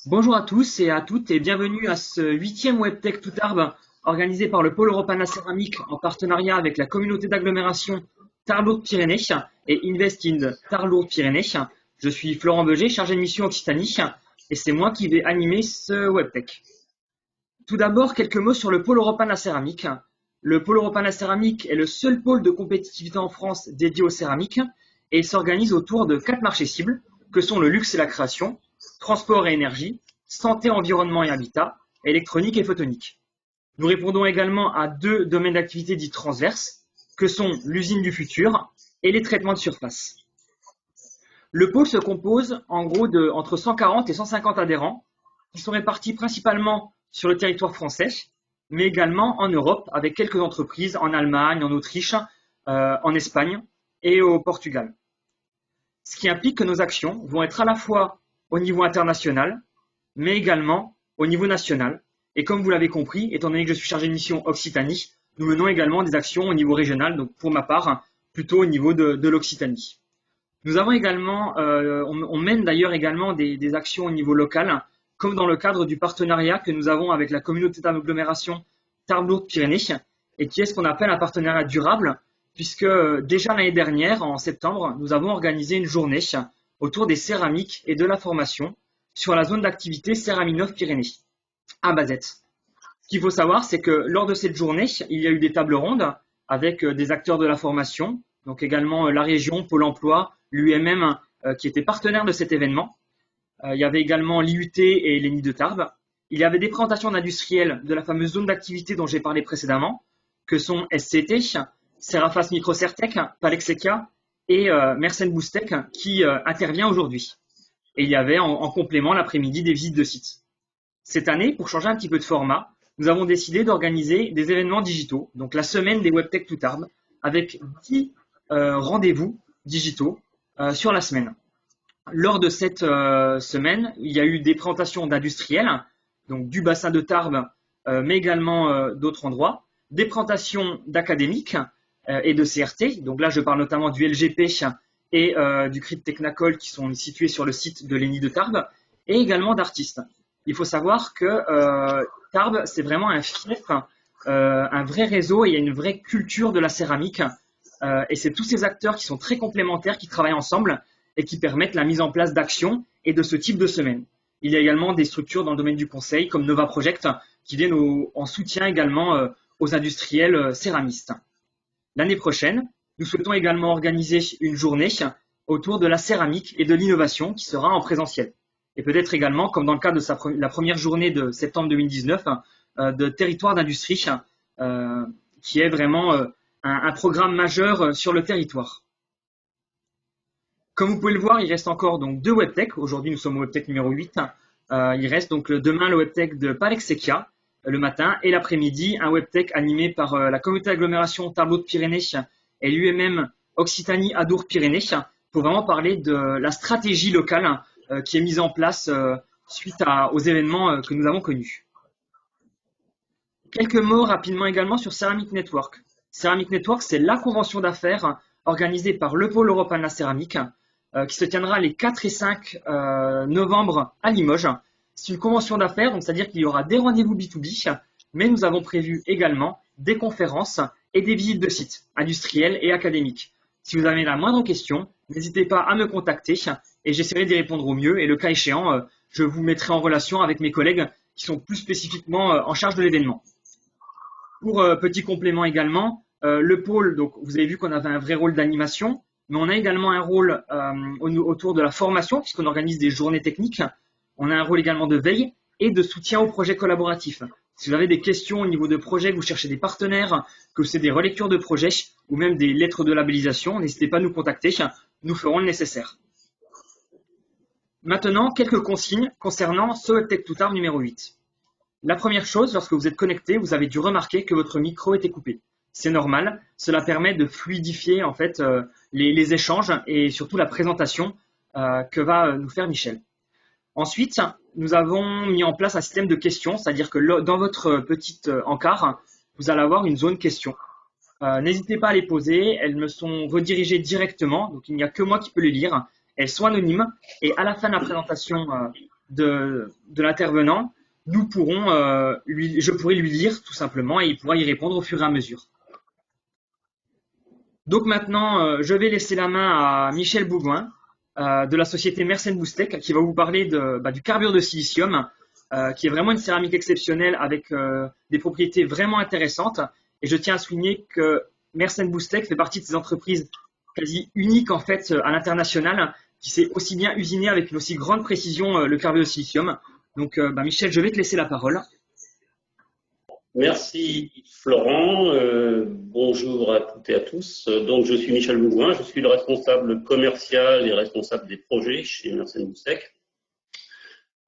Bonjour à tous et à toutes et bienvenue à ce 8e WebTech tout Tarbes organisé par le Pôle européen de la céramique en partenariat avec la communauté d'agglomération Tarbes-Pyrénées et Invest in Tarbes-Pyrénées. Je suis Florent Beuger, chargé de mission Occitanie et c'est moi qui vais animer ce WebTech. Tout d'abord, quelques mots sur le Pôle européen de la céramique. Le Pôle européen de la céramique est le seul pôle de compétitivité en France dédié aux céramiques et il s'organise autour de 4 marchés cibles que sont le luxe et la création, transport et énergie, santé, environnement et habitat, électronique et photonique. Nous répondons également à 2 domaines d'activité dits transverses, que sont l'usine du futur et les traitements de surface. Le pôle se compose en gros de entre 140 et 150 adhérents qui sont répartis principalement sur le territoire français, mais également en Europe avec quelques entreprises en Allemagne, en Autriche, en Espagne et au Portugal. Ce qui implique que nos actions vont être à la fois au niveau international, mais également au niveau national. Et comme vous l'avez compris, étant donné que je suis chargé de mission Occitanie, nous menons également des actions au niveau régional, donc pour ma part, plutôt au niveau de l'Occitanie. Nous avons également, on mène d'ailleurs également des actions au niveau local, comme dans le cadre du partenariat que nous avons avec la communauté d'agglomération Tarbes-Lourdes-Pyrénées, et qui est ce qu'on appelle un partenariat durable, puisque déjà l'année dernière, en septembre, nous avons organisé une journée autour des céramiques et de la formation sur la zone d'activité Céraminov-Pyrénées, à Bazette. Ce qu'il faut savoir, c'est que lors de cette journée, il y a eu des tables rondes avec des acteurs de la formation, donc également la région, Pôle emploi, l'UMM qui étaient partenaires de cet événement. Il y avait également l'IUT et l'ENI de Tarbes. Il y avait des présentations d'industriels de la fameuse zone d'activité dont j'ai parlé précédemment, que sont SCT, Serafas Microcertec, Palexeca et Mersenne Boustec qui intervient aujourd'hui. Et il y avait en complément l'après-midi des visites de sites. Cette année, pour changer un petit peu de format, nous avons décidé d'organiser des événements digitaux, donc la semaine des WebTech tout Tarbes, avec 10 rendez-vous digitaux sur la semaine. Lors de cette semaine, il y a eu des présentations d'industriels, donc du bassin de Tarbes, mais également d'autres endroits, des présentations d'académiques et de CRT, donc là je parle notamment du LGP et du CRIT Technacol qui sont situés sur le site de l'ENI de Tarbes, et également d'artistes. Il faut savoir que Tarbes, c'est vraiment un fief, un vrai réseau et il y a une vraie culture de la céramique. Et c'est tous ces acteurs qui sont très complémentaires, qui travaillent ensemble et qui permettent la mise en place d'actions et de ce type de semaine. Il y a également des structures dans le domaine du conseil comme Nova Project qui viennent en soutien également aux industriels céramistes. L'année prochaine, nous souhaitons également organiser une journée autour de la céramique et de l'innovation qui sera en présentiel. Et peut-être également, comme dans le cadre de la première journée de septembre 2019, de territoire d'industrie, qui est vraiment un programme majeur sur le territoire. Comme vous pouvez le voir, il reste encore donc 2 WebTech. Aujourd'hui, nous sommes au WebTech numéro 8. Il reste donc demain le WebTech de Palexeca le matin et l'après-midi, un WebTech animé par la communauté d'agglomération Tarbes-Pyrénées et l'UMM Occitanie Adour-Pyrénées pour vraiment parler de la stratégie locale qui est mise en place suite aux événements que nous avons connus. Quelques mots rapidement également sur Ceramic Network. Ceramic Network, c'est la convention d'affaires organisée par le Pôle européen de la céramique qui se tiendra les 4 et 5 novembre à Limoges. C'est une convention d'affaires, donc c'est-à-dire qu'il y aura des rendez-vous B2B, mais nous avons prévu également des conférences et des visites de sites industriels et académiques. Si vous avez la moindre question, n'hésitez pas à me contacter et j'essaierai d'y répondre au mieux. Et le cas échéant, je vous mettrai en relation avec mes collègues qui sont plus spécifiquement en charge de l'événement. Pour petit complément également, le pôle, donc vous avez vu qu'on avait un vrai rôle d'animation, mais on a également un rôle autour de la formation, puisqu'on organise des journées techniques. On a un rôle également de veille et de soutien aux projets collaboratifs. Si vous avez des questions au niveau de projets, que vous cherchez des partenaires, que c'est des relectures de projets ou même des lettres de labellisation, n'hésitez pas à nous contacter, nous ferons le nécessaire. Maintenant, quelques consignes concernant ce WebTech tout Tarbes numéro 8. La première chose, lorsque vous êtes connecté, vous avez dû remarquer que votre micro était coupé. C'est normal, cela permet de fluidifier en fait les échanges et surtout la présentation que va nous faire Michel. Ensuite, nous avons mis en place un système de questions, c'est-à-dire que dans votre petite encart, vous allez avoir une zone questions. N'hésitez pas à les poser, elles me sont redirigées directement, donc il n'y a que moi qui peux les lire. Elles sont anonymes et à la fin de la présentation de l'intervenant, je pourrai lui lire tout simplement et il pourra y répondre au fur et à mesure. Donc maintenant, je vais laisser la main à Michel Bougouin de la société Mersenne Boustec qui va vous parler du carbure de silicium, qui est vraiment une céramique exceptionnelle avec des propriétés vraiment intéressantes. Et je tiens à souligner que Mersenne Boustec fait partie de ces entreprises quasi uniques en fait à l'international, qui sait aussi bien usiner avec une aussi grande précision le carbure de silicium. Donc Michel, je vais te laisser la parole. Merci Florent, bonjour à toutes et à tous. Donc je suis Michel Bougouin, je suis le responsable commercial et responsable des projets chez Mersenne Boustec.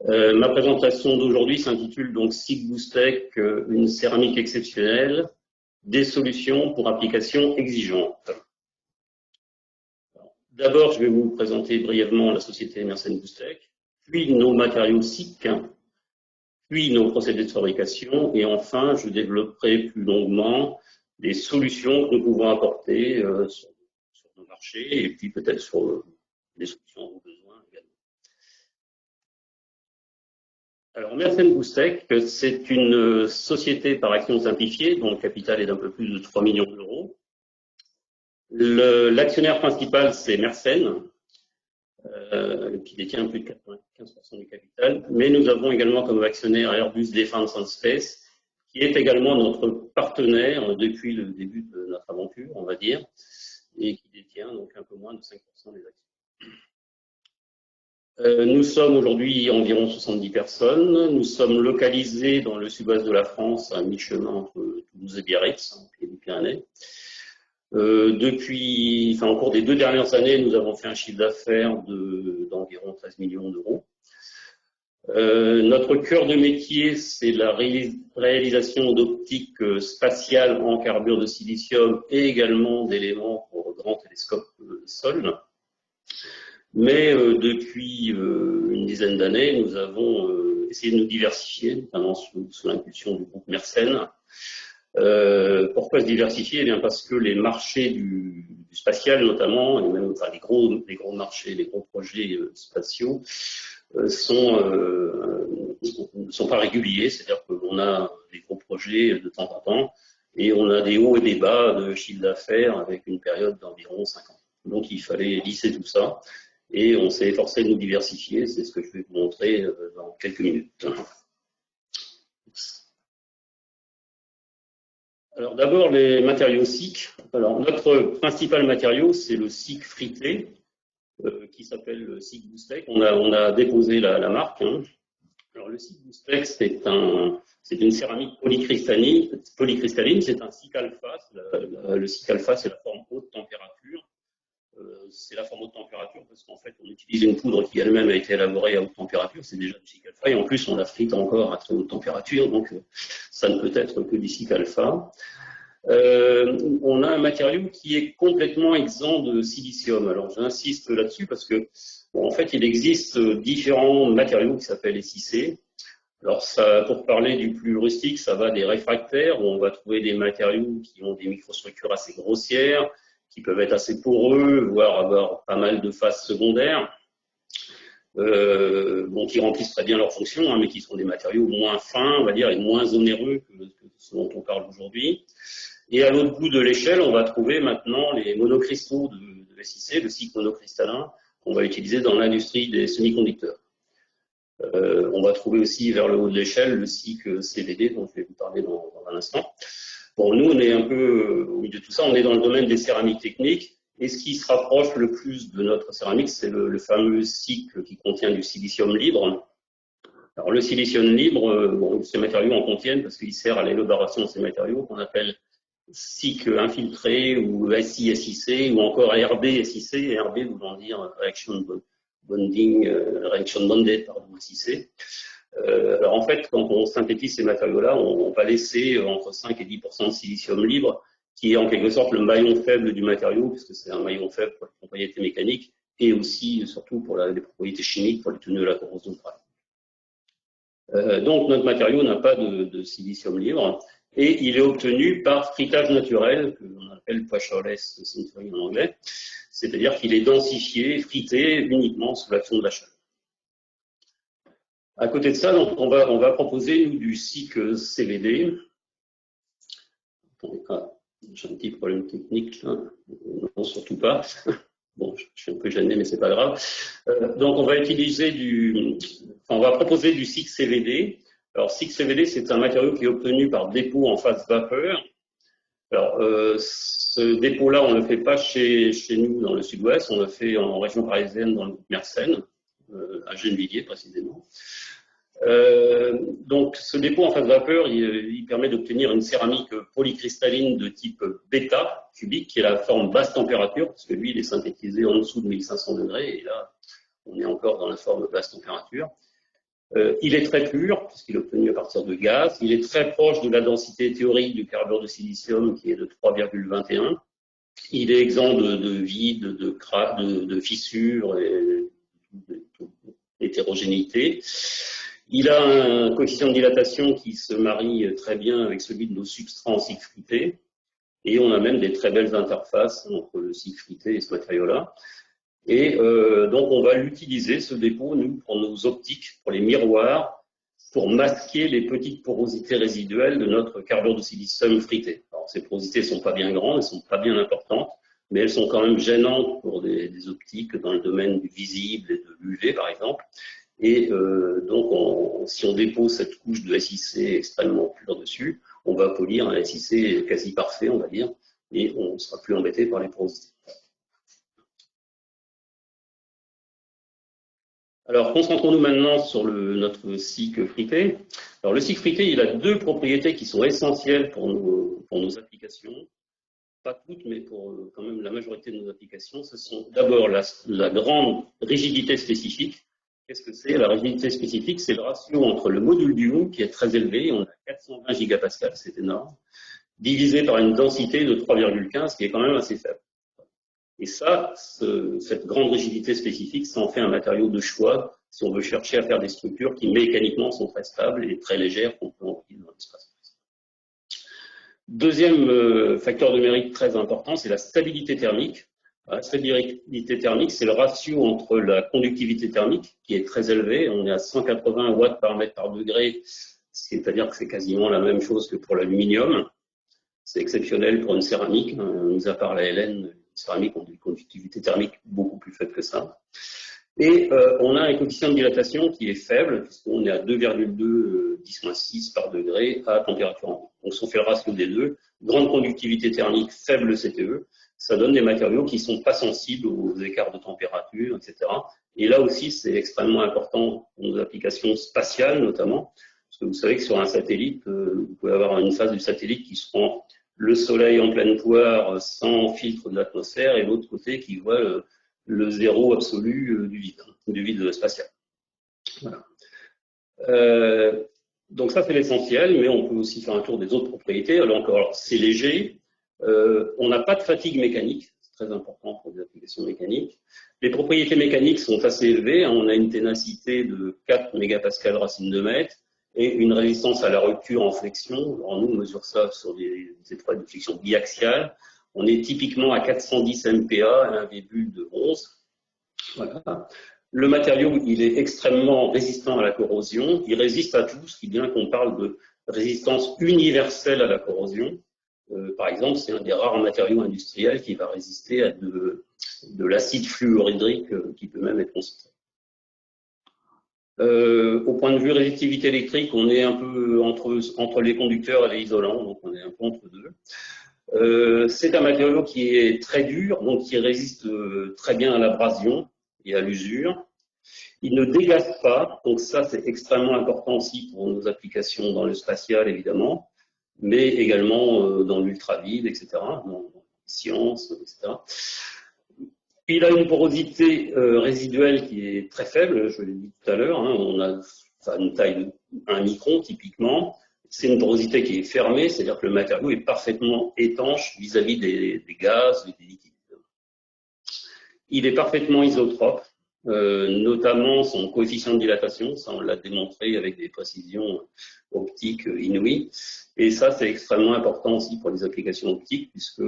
Ma présentation d'aujourd'hui s'intitule donc SIG Boustec, une céramique exceptionnelle, des solutions pour applications exigeantes. D'abord, je vais vous présenter brièvement la société Mersenne Boustec, puis nos matériaux SIC, puis nos procédés de fabrication, et enfin, je développerai plus longuement les solutions que nous pouvons apporter sur nos marchés, et puis peut-être sur les solutions aux besoins également. Alors, Mersenne Boustec, c'est une société par action simplifiée, dont le capital est d'un peu plus de 3 millions d'euros. L'actionnaire principal, c'est Mersenne, qui détient plus de 95% du capital, mais nous avons également comme actionnaire Airbus Defence and Space, qui est également notre partenaire depuis le début de notre aventure, on va dire, et qui détient donc un peu moins de 5% des actions. Nous sommes aujourd'hui environ 70 personnes, nous sommes localisés dans le sud-ouest de la France, à mi-chemin entre Toulouse et Biarritz, en pied des Pyrénées. Au cours des 2 dernières années, nous avons fait un chiffre d'affaires d'environ 13 millions d'euros. Notre cœur de métier, c'est la réalisation d'optiques spatiales en carbure de silicium et également d'éléments pour grands télescopes sol. Mais depuis une dizaine d'années, nous avons essayé de nous diversifier, notamment sous l'impulsion du groupe Mersenne. Pourquoi se diversifier? Eh bien parce que les marchés du spatial notamment, et même les gros marchés, les gros projets spatiaux ne sont pas réguliers, c'est-à-dire qu'on a des gros projets de temps en temps et on a des hauts et des bas de chiffre d'affaires avec une période d'environ 5 ans. Donc il fallait lisser tout ça et on s'est efforcé de nous diversifier, c'est ce que je vais vous montrer dans quelques minutes. Alors d'abord les matériaux SIC. Alors notre principal matériau c'est le SIC frité qui s'appelle le SIC Boustec. On a déposé la marque. Hein. Alors le SIC Boustec c'est une céramique polycristalline, c'est un SIC alpha. Le SIC alpha c'est la forme haute température. C'est la forme haute température parce qu'en fait on utilise une poudre qui elle-même a été élaborée à haute température, c'est déjà du SIC alpha et en plus on la frite encore à très haute température, donc ça ne peut être que du SIC alpha. On a un matériau qui est complètement exempt de silicium. Alors j'insiste là-dessus parce que en fait il existe différents matériaux qui s'appellent SiC. Alors ça, pour parler du plus rustique, ça va des réfractaires où on va trouver des matériaux qui ont des microstructures assez grossières, qui peuvent être assez poreux, voire avoir pas mal de phases secondaires, qui remplissent très bien leur fonction, hein, mais qui sont des matériaux moins fins, on va dire, et moins onéreux que ce dont on parle aujourd'hui. Et à l'autre bout de l'échelle, on va trouver maintenant les monocristaux de SiC, le SiC monocristallin, qu'on va utiliser dans l'industrie des semi-conducteurs. On va trouver aussi vers le haut de l'échelle le SiC CVD, dont je vais vous parler dans un instant. Bon, nous, on est un peu au milieu de tout ça, on est dans le domaine des céramiques techniques, et ce qui se rapproche le plus de notre céramique, c'est le fameux SiC qui contient du silicium libre. Alors, le silicium libre, ces matériaux en contiennent parce qu'il sert à l'élaboration de ces matériaux qu'on appelle SiC infiltré ou SiC ou encore RB-SiC, RB voulant dire Reaction Bonded, SiC. Alors en fait, quand on synthétise ces matériaux-là, on va laisser entre 5 et 10% de silicium libre, qui est en quelque sorte le maillon faible du matériau, puisque c'est un maillon faible pour les propriétés mécaniques et aussi, surtout, pour les propriétés chimiques, pour les tenues de la corrosion. Donc notre matériau n'a pas de silicium libre et il est obtenu par fritage naturel, que l'on appelle poisson-less sintering en anglais, c'est-à-dire qu'il est densifié, frité uniquement sous l'action de la chaleur. À côté de ça, donc, on va proposer nous, du SiC CVD. J'ai un petit problème technique là. Non, surtout pas. Bon, je suis un peu gêné, mais c'est pas grave. Donc, on va proposer du SiC CVD. Alors, SiC CVD, c'est un matériau qui est obtenu par dépôt en phase vapeur. Alors, ce dépôt-là, on ne le fait pas chez nous dans le sud-ouest, on le fait en région parisienne dans le groupe Mersenne, à Gennevilliers précisément. Donc, ce dépôt en phase vapeur, il permet d'obtenir une céramique polycristalline de type bêta cubique, qui est la forme basse température, parce que lui, il est synthétisé en dessous de 1500 degrés, et là, on est encore dans la forme basse température. Il est très pur, puisqu'il est obtenu à partir de gaz. Il est très proche de la densité théorique du carbure de silicium, qui est de 3,21. Il est exempt de vide, de fissures et d'hétérogénéité. Il a un coefficient de dilatation qui se marie très bien avec celui de nos substrats en SiC frité. Et on a même des très belles interfaces entre le SiC frité et ce matériau-là. Et donc, on va l'utiliser, ce dépôt, nous, pour nos optiques, pour les miroirs, pour masquer les petites porosités résiduelles de notre carbure de silicium frité. Alors, ces porosités ne sont pas bien grandes, elles ne sont pas bien importantes, mais elles sont quand même gênantes pour des optiques dans le domaine du visible et de l'UV, par exemple. Et donc, si on dépose cette couche de SiC extrêmement pure dessus, on va polir un SiC quasi parfait, on va dire, et on ne sera plus embêté par les porosités. Alors, concentrons-nous maintenant sur notre SiC frité. Alors, le SiC frité, il a deux propriétés qui sont essentielles pour nos applications. Pas toutes, mais pour quand même la majorité de nos applications. Ce sont d'abord la grande rigidité spécifique. Qu'est-ce que c'est? La rigidité spécifique, c'est le ratio entre le module du Ohm, qui est très élevé, on a 420 gigapascales, c'est énorme, divisé par une densité de 3,15, qui est quand même assez faible. Et ça, cette grande rigidité spécifique, ça en fait un matériau de choix si on veut chercher à faire des structures qui mécaniquement sont très stables et très légères qu'on peut envoyer dans l'espace. Deuxième facteur de mérite très important, c'est la stabilité thermique. La stabilité thermique, c'est le ratio entre la conductivité thermique, qui est très élevée, on est à 180 watts par mètre par degré, c'est-à-dire que c'est quasiment la même chose que pour l'aluminium. C'est exceptionnel pour une céramique, mis à part la LN, céramiques ont une conductivité thermique beaucoup plus faible que ça. Et on a un coefficient de dilatation qui est faible, puisqu'on est à 2,2 10-6 par degré à température ambiante. Donc, si on fait le ratio des deux, grande conductivité thermique, faible CTE, ça donne des matériaux qui ne sont pas sensibles aux écarts de température, etc. Et là aussi, c'est extrêmement important pour nos applications spatiales, notamment, parce que vous savez que sur un satellite, vous pouvez avoir une phase du satellite qui se prend le soleil en pleine poire sans filtre de l'atmosphère et l'autre côté qui voit le zéro absolu du vide spatial. Voilà. Donc ça c'est l'essentiel, mais on peut aussi faire un tour des autres propriétés. Alors encore, c'est léger, on n'a pas de fatigue mécanique, c'est très important pour des applications mécaniques. Les propriétés mécaniques sont assez élevées, on a une ténacité de 4 mégapascales racine de mètre, et une résistance à la rupture en flexion. Alors nous, on mesure ça sur des étoiles de flexion biaxiale. On est typiquement à 410 MPa à 1,11. Voilà. Le matériau, il est extrêmement résistant à la corrosion. Il résiste à tout, ce qui est bien qu'on parle de résistance universelle à la corrosion. Par exemple, c'est un des rares matériaux industriels qui va résister à de l'acide fluorhydrique qui peut même être concentré. Au point de vue résistivité électrique, on est un peu entre les conducteurs et les isolants, donc on est un peu entre deux. C'est un matériau qui est très dur, donc qui résiste très bien à l'abrasion et à l'usure. Il ne dégaze pas, donc ça c'est extrêmement important aussi pour nos applications dans le spatial évidemment, mais également dans l'ultravide, etc., dans la science, etc. Il a une porosité résiduelle qui est très faible, je l'ai dit tout à l'heure, on a une taille de 1 micron typiquement. C'est une porosité qui est fermée, c'est-à-dire que le matériau est parfaitement étanche vis-à-vis des gaz et des liquides. Il est parfaitement isotrope, notamment son coefficient de dilatation, ça on l'a démontré avec des précisions optiques inouïes. Et ça, c'est extrêmement important aussi pour les applications optiques, puisque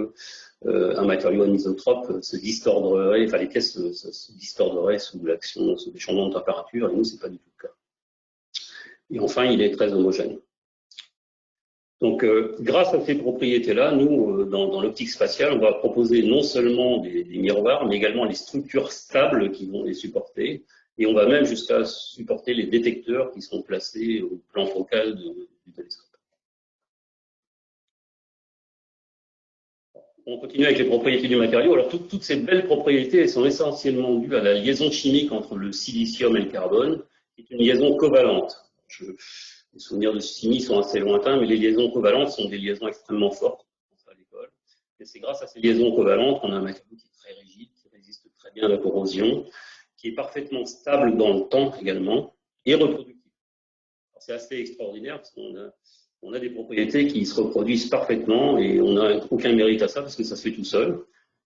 un matériau anisotrope se distordrerait, enfin les pièces se distorderaient sous l'action, sous des changements de température, et nous, c'est pas du tout le cas. Et enfin, il est très homogène. Donc, grâce à ces propriétés-là, nous, dans l'optique spatiale, on va proposer non seulement des miroirs, mais également les structures stables qui vont les supporter. Et on va même jusqu'à supporter les détecteurs qui sont placés au plan focal du télescope. On continue avec les propriétés du matériau. Alors, toutes ces belles propriétés sont essentiellement dues à la liaison chimique entre le silicium et le carbone, qui est une liaison covalente. Les souvenirs de chimie sont assez lointains, mais les liaisons covalentes sont des liaisons extrêmement fortes à l'école. Et c'est grâce à ces liaisons covalentes qu'on a un matériau qui est très rigide, qui résiste très bien à la corrosion, qui est parfaitement stable dans le temps également, et reproductible. C'est assez extraordinaire parce qu'on a des propriétés qui se reproduisent parfaitement et on n'a aucun mérite à ça parce que ça se fait tout seul.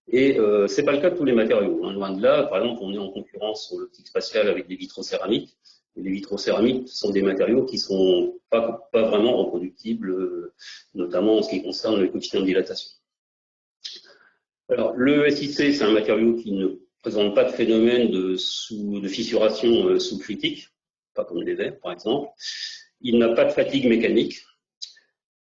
Et c'est pas le cas de tous les matériaux. Loin de là, par exemple, on est en concurrence sur l'optique spatiale avec des vitrocéramiques. Les vitrocéramiques sont des matériaux qui sont pas vraiment reproductibles, notamment en ce qui concerne le coefficient de dilatation. Alors, le SiC, c'est un matériau qui ne présente pas de phénomène de fissuration sous-critique, pas comme les verres, par exemple. Il n'a pas de fatigue mécanique.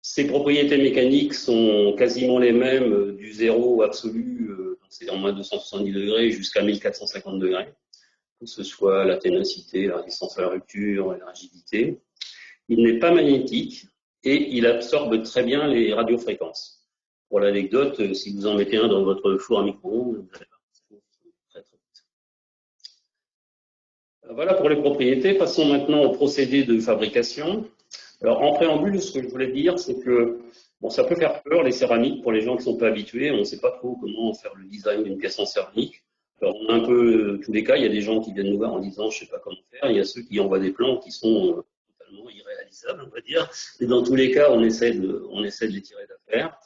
Ses propriétés mécaniques sont quasiment les mêmes du zéro absolu, c'est en moins 270 degrés, jusqu'à 1450 degrés, que ce soit la ténacité, la résistance à la rupture et la rigidité. Il n'est pas magnétique et il absorbe très bien les radiofréquences. Pour l'anecdote, si vous en mettez un dans votre four à micro-ondes, vous allez voir, très très vite. Voilà pour les propriétés. Passons maintenant au procédé de fabrication. Alors, en préambule, ce que je voulais dire, c'est que bon, ça peut faire peur, les céramiques, pour les gens qui ne sont pas habitués. On ne sait pas trop comment faire le design d'une pièce en céramique. Alors, on a un peu tous les cas. Il y a des gens qui viennent nous voir en disant « je ne sais pas comment faire ». Il y a ceux qui envoient des plans qui sont totalement irréalisables, on va dire. Et dans tous les cas, on essaie de les tirer d'affaire.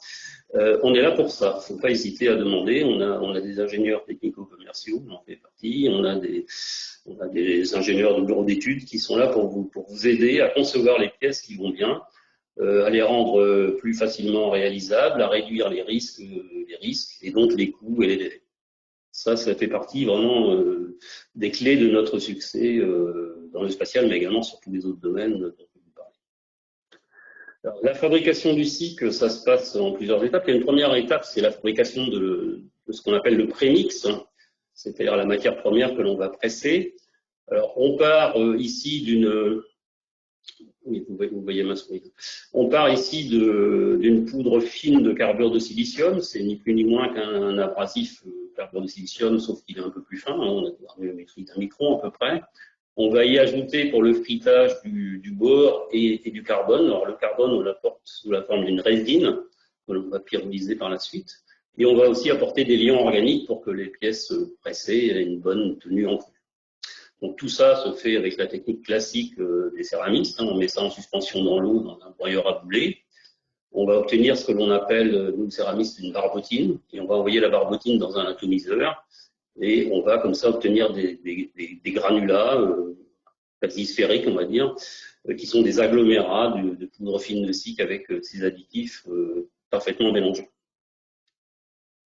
On est là pour ça. Il ne faut pas hésiter à demander. On a des ingénieurs technico-commerciaux, on en fait partie. On a des ingénieurs de bureaux d'études qui sont là pour vous aider à concevoir les pièces qui vont bien, à les rendre plus facilement réalisables, à réduire les risques et donc les coûts et les délais. Ça fait partie vraiment des clés de notre succès dans le spatial, mais également sur tous les autres domaines dont je vous parle. Alors, la fabrication du SiC, ça se passe en plusieurs étapes. Il y a une première étape, c'est la fabrication de ce qu'on appelle le prémix, c'est-à-dire la matière première que l'on va presser. Alors, on part ici d'une... Oui, vous voyez ma souris. On part ici d'une poudre fine de carbure de silicium. C'est ni plus ni moins qu'un abrasif carbure de silicium, sauf qu'il est un peu plus fin. On a une granulométrie d'1 micron à peu près. On va y ajouter pour le fritage du bore et du carbone. Alors, le carbone, on l'apporte sous la forme d'une résine que l'on va pyrolyser par la suite. Et on va aussi apporter des liants organiques pour que les pièces pressées aient une bonne tenue en crue. Donc tout ça se fait avec la technique classique des céramistes. On met ça en suspension dans l'eau, dans un broyeur à boulet. On va obtenir ce que l'on appelle, nous céramistes, une barbotine. Et on va envoyer la barbotine dans un atomiseur. Et on va comme ça obtenir des granulats quasi sphériques, on va dire, qui sont des agglomérats de poudre fine de SiC avec ces additifs parfaitement mélangés.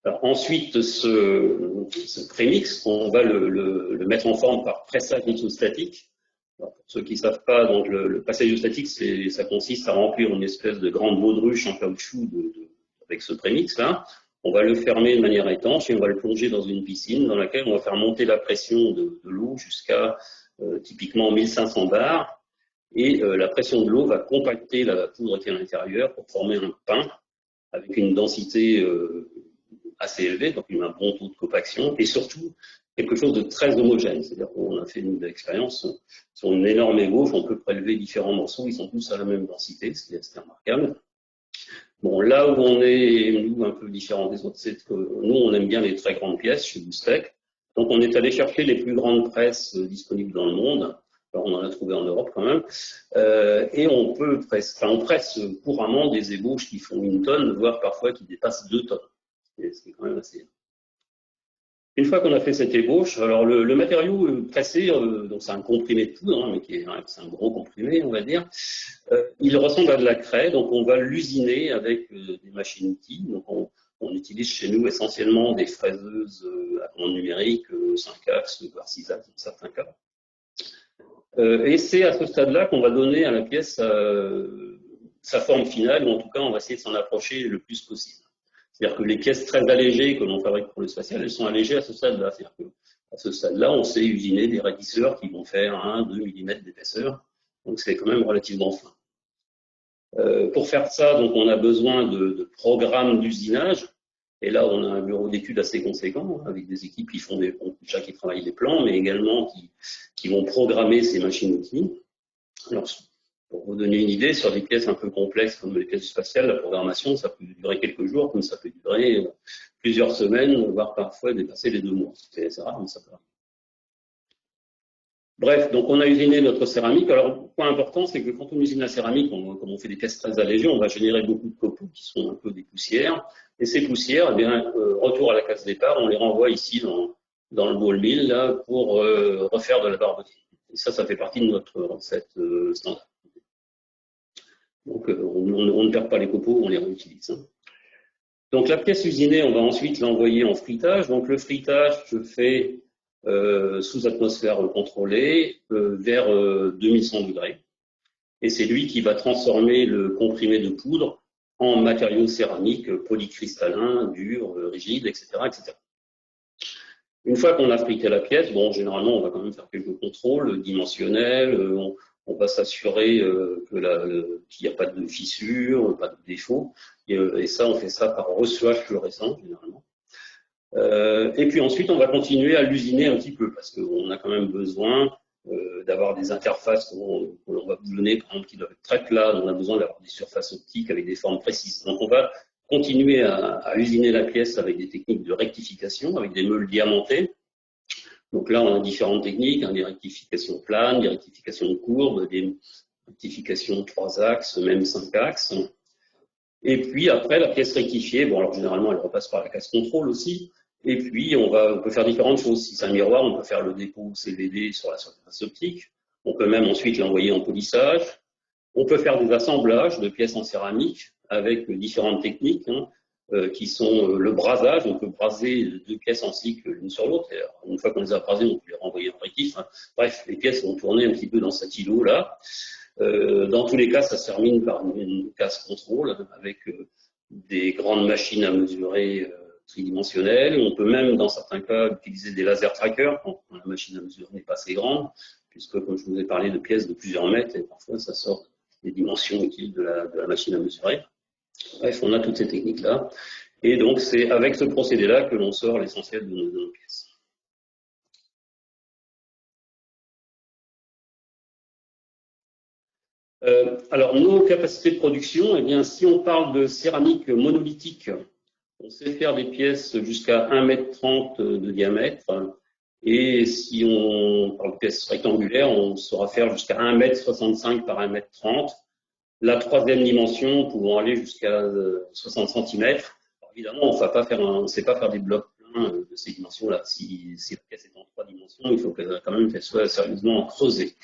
Alors, ensuite, ce prémix, on va le mettre en forme par pressage isostatique. Alors, pour ceux qui ne savent pas, donc le passage isostatique, ça consiste à remplir une espèce de grande baudruche en caoutchouc avec ce prémix-là. On va le fermer de manière étanche et on va le plonger dans une piscine dans laquelle on va faire monter la pression de l'eau jusqu'à typiquement 1500 bars. Et la pression de l'eau va compacter la poudre qui est à l'intérieur pour former un pain avec une densité assez élevé, donc il a un bon taux de compaction, et surtout quelque chose de très homogène. C'est-à-dire qu'on a fait une expérience sur une énorme ébauche, on peut prélever différents morceaux, ils sont tous à la même densité, ce qui est remarquable. Bon, là où on est, nous, un peu différents des autres, c'est que nous, on aime bien les très grandes pièces chez Boustec. Donc, on est allé chercher les plus grandes presses disponibles dans le monde. Alors, on en a trouvé en Europe quand même. Et on presse couramment des ébauches qui font 1 tonne, voire parfois qui dépassent 2 tonnes. C'est quand même assez. Une fois qu'on a fait cette ébauche, alors le matériau pressé, donc c'est un comprimé de poudre, hein, mais c'est un gros comprimé, on va dire. Il ressemble à de la craie, donc on va l'usiner avec des machines-outils. Donc on utilise chez nous essentiellement des fraiseuses à commande numérique, 5 axes, voire 6 axes dans certains cas. Et c'est à ce stade-là qu'on va donner à la pièce sa forme finale, ou en tout cas, on va essayer de s'en approcher le plus possible. C'est-à-dire que les pièces très allégées que l'on fabrique pour le spatial, elles sont allégées à ce stade-là. C'est-à-dire qu'à ce stade-là, on sait usiner des raidisseurs qui vont faire 1-2 mm d'épaisseur. Donc, c'est quand même relativement fin. Pour faire ça, donc, on a besoin de programmes d'usinage. Et là, on a un bureau d'études assez conséquent, avec des équipes qui font déjà qui travaillent les plans, mais également qui vont programmer ces machines-outils. Alors, pour vous donner une idée, sur des pièces un peu complexes comme les pièces spatiales, la programmation, ça peut durer quelques jours, comme ça peut durer plusieurs semaines, voire parfois dépasser les 2 mois. C'est rare, mais ça peut arriver. Bref, donc on a usiné notre céramique. Alors, le point important, c'est que quand on usine la céramique, comme on fait des pièces très allégées, on va générer beaucoup de copeaux qui sont un peu des poussières. Et ces poussières, eh bien, retour à la case départ, on les renvoie ici dans le ball mill là, pour refaire de la barbotine. Et ça fait partie de notre recette standard. Donc, on ne perd pas les copeaux, on les réutilise. Hein. Donc, la pièce usinée, on va ensuite l'envoyer en fritage. Donc, le fritage se fait sous atmosphère contrôlée vers 2100 degrés. Et c'est lui qui va transformer le comprimé de poudre en matériaux céramiques polycristallins, durs, rigides, etc., etc. Une fois qu'on a frité la pièce, bon, généralement, on va quand même faire quelques contrôles dimensionnels. On va s'assurer qu'il n'y a pas de fissures, pas de défauts. Et ça, on fait ça par reçuage fluorescent, généralement. Et puis ensuite, on va continuer à l'usiner un petit peu, parce qu'on a quand même besoin d'avoir des interfaces qu'on va boulonner, par exemple, qui doivent être très plates. On a besoin d'avoir des surfaces optiques avec des formes précises. Donc, on va continuer à usiner la pièce avec des techniques de rectification, avec des meules diamantés. Donc là, on a différentes techniques, hein, des rectifications planes, des rectifications de courbes, des rectifications 3 axes, même 5 axes. Et puis après, la pièce rectifiée, bon, alors généralement, elle repasse par la case contrôle aussi. Et puis, on peut faire différentes choses. Si c'est un miroir, on peut faire le dépôt CVD sur la surface optique. On peut même ensuite l'envoyer en polissage. On peut faire des assemblages de pièces en céramique avec différentes techniques, hein, qui sont le brasage. On peut braser 2 pièces en cycle l'une sur l'autre. Une fois qu'on les a brasées, on peut les renvoyer en rétif. Hein. Bref, les pièces vont tourner un petit peu dans cet îlot-là. Dans tous les cas, ça se termine par une case contrôle avec des grandes machines à mesurer tridimensionnelles. On peut même, dans certains cas, utiliser des laser trackers quand la machine à mesurer n'est pas assez grande, puisque, comme je vous ai parlé, de pièces de plusieurs mètres, et parfois ça sort des dimensions utiles de la machine à mesurer. Bref, on a toutes ces techniques-là. Et donc, c'est avec ce procédé-là que l'on sort l'essentiel de nos pièces. Alors, nos capacités de production, eh bien, si on parle de céramique monolithique, on sait faire des pièces jusqu'à 1,30 m de diamètre. Et si on parle de pièces rectangulaires, on saura faire jusqu'à 1,65 m par 1,30 m. La 3e dimension pouvant aller jusqu'à 60 cm. Alors, évidemment, on ne sait pas faire des blocs pleins de ces dimensions-là. Si la pièce est en 3 dimensions, il faut quand même qu'elle soit sérieusement creusée.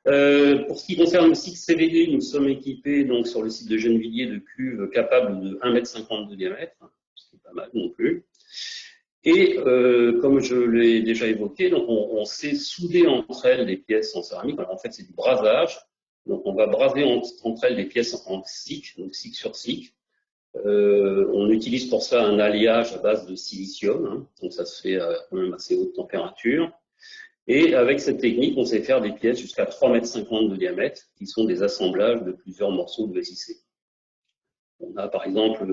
Pour ce qui concerne le cycle CVD, nous sommes équipés donc sur le site de Gennevilliers de cuves capables de 1,50 m de diamètre, ce qui est pas mal non plus. Et comme je l'ai déjà évoqué, donc on sait souder entre elles des pièces en céramique. Alors en fait, c'est du brasage. Donc on va braser entre elles des pièces en SiC, donc SiC sur SiC. On utilise pour ça un alliage à base de silicium, hein, donc ça se fait à quand même assez haute température. Et avec cette technique, on sait faire des pièces jusqu'à 3,50 m de diamètre, qui sont des assemblages de plusieurs morceaux de SiC. On a par exemple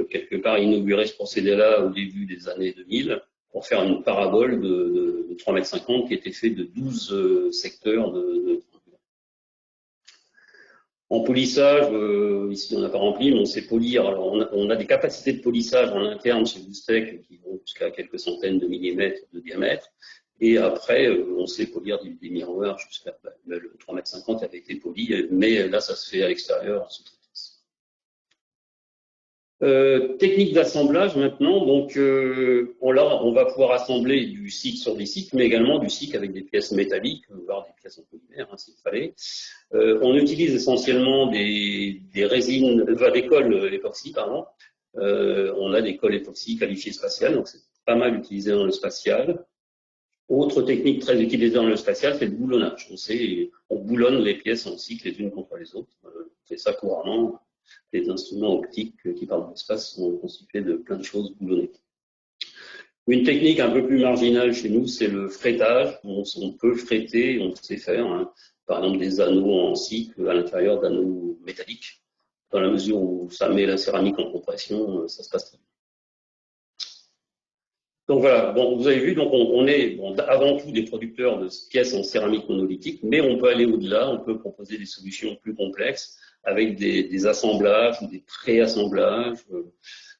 quelque part inauguré ce procédé-là au début des années 2000 pour faire une parabole de 3,50 m qui était faite de 12 secteurs de En polissage, ici on n'a pas rempli, mais on sait polir. Alors on a des capacités de polissage en interne chez Boustec qui vont jusqu'à quelques centaines de millimètres de diamètre. Et après, on sait polir des miroirs jusqu'à le 3,50 m avait été poli, mais là ça se fait à l'extérieur en sous-traitance. Technique d'assemblage maintenant, donc on va pouvoir assembler du SiC sur des SiC, mais également du SiC avec des pièces métalliques, voire des pièces en polymère, hein, s'il fallait. On utilise essentiellement des résines, des colles époxy, pardon. On a des colles époxy qualifiées spatiales, donc c'est pas mal utilisé dans le spatial. Autre technique très utilisée dans le spatial, c'est le boulonnage. On boulonne les pièces en cycle les unes contre les autres. On fait ça couramment. Les instruments optiques qui partent dans l'espace sont constitués de plein de choses boulonnées. Une technique un peu plus marginale chez nous, c'est le frettage. On peut fretter, on sait faire, hein, par exemple des anneaux en cycle à l'intérieur d'anneaux métalliques. Dans la mesure où ça met la céramique en compression, ça se passe très bien. Donc voilà, bon, vous avez vu, donc on est avant tout des producteurs de pièces en céramique monolithique, mais on peut aller au-delà, on peut proposer des solutions plus complexes avec des assemblages ou des pré-assemblages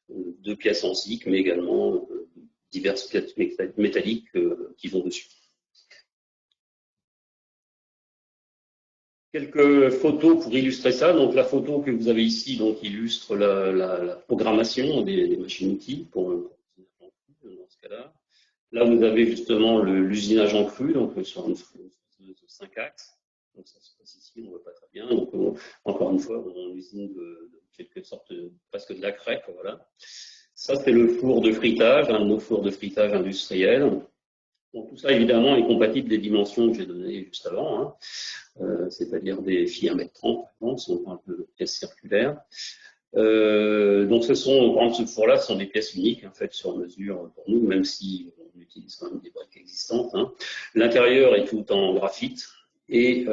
de pièces en cycle, mais également diverses pièces métalliques qui vont dessus. Quelques photos pour illustrer ça. Donc la photo que vous avez ici donc, illustre la programmation des machines-outils pour dans ce cas-là. Là, vous avez justement l'usinage en crue, donc sur une 5 axes. Donc ça se passe ici, on ne voit pas très bien. Donc encore une fois, on usine de quelque sorte presque de la crêpe, voilà. Ça, c'est le four de fritage, un de nos fours de fritage industriels. Donc tout ça, évidemment, est compatible des dimensions que j'ai données juste avant, hein. C'est-à-dire des filles 1,30 m, par exemple, si on parle de pièces circulaires. Donc par exemple, ce four-là, ce sont des pièces uniques, hein, faites sur mesure pour nous, même si on utilise quand même des briques existantes, hein. L'intérieur est tout en graphite et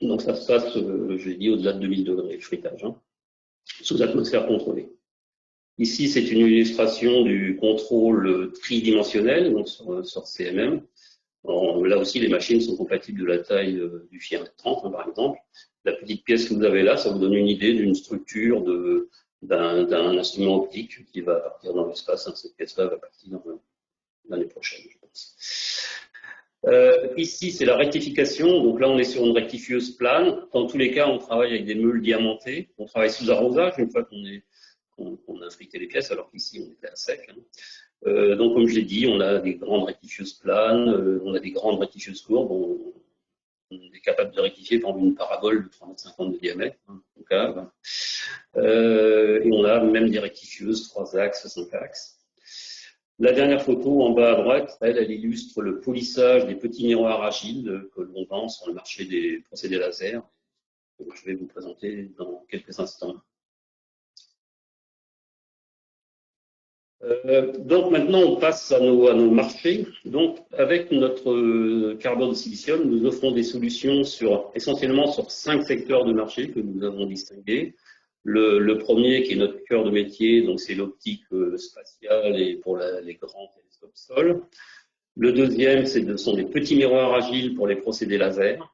donc ça se passe, j'ai dit, au-delà de 2000 degrés le fritage, hein, sous atmosphère contrôlée. Ici, c'est une illustration du contrôle tridimensionnel, donc sur CMM. Alors, là aussi, les machines sont compatibles de la taille du FI 1,30 m, par exemple. La petite pièce que vous avez là, ça vous donne une idée d'une structure d'un instrument optique qui va partir dans l'espace. Cette pièce-là va partir l'année prochaine, je pense. Ici, c'est la rectification. Donc là, on est sur une rectifieuse plane. Dans tous les cas, on travaille avec des meules diamantées. On travaille sous arrosage une fois qu'on a frité les pièces, alors qu'ici, on était à sec, hein. Donc, comme je l'ai dit, on a des grandes rectifieuses planes, on a des grandes rectifieuses courbes. On est capable de rectifier par exemple une parabole de 3,50 m de diamètre, hein, en tout cas. Et on a même des rectifieuses 3 axes, 5 axes. La dernière photo en bas à droite, elle illustre le polissage des petits miroirs agiles que l'on vend sur le marché des procédés laser. Donc, je vais vous présenter dans quelques instants. Donc maintenant, on passe à nos marchés. Donc avec notre carbone de silicium, nous offrons des solutions essentiellement sur 5 secteurs de marché que nous avons distingués. Le premier, qui est notre cœur de métier, donc c'est l'optique spatiale et pour les grands télescopes sol. Le deuxième, ce sont des petits miroirs agiles pour les procédés laser.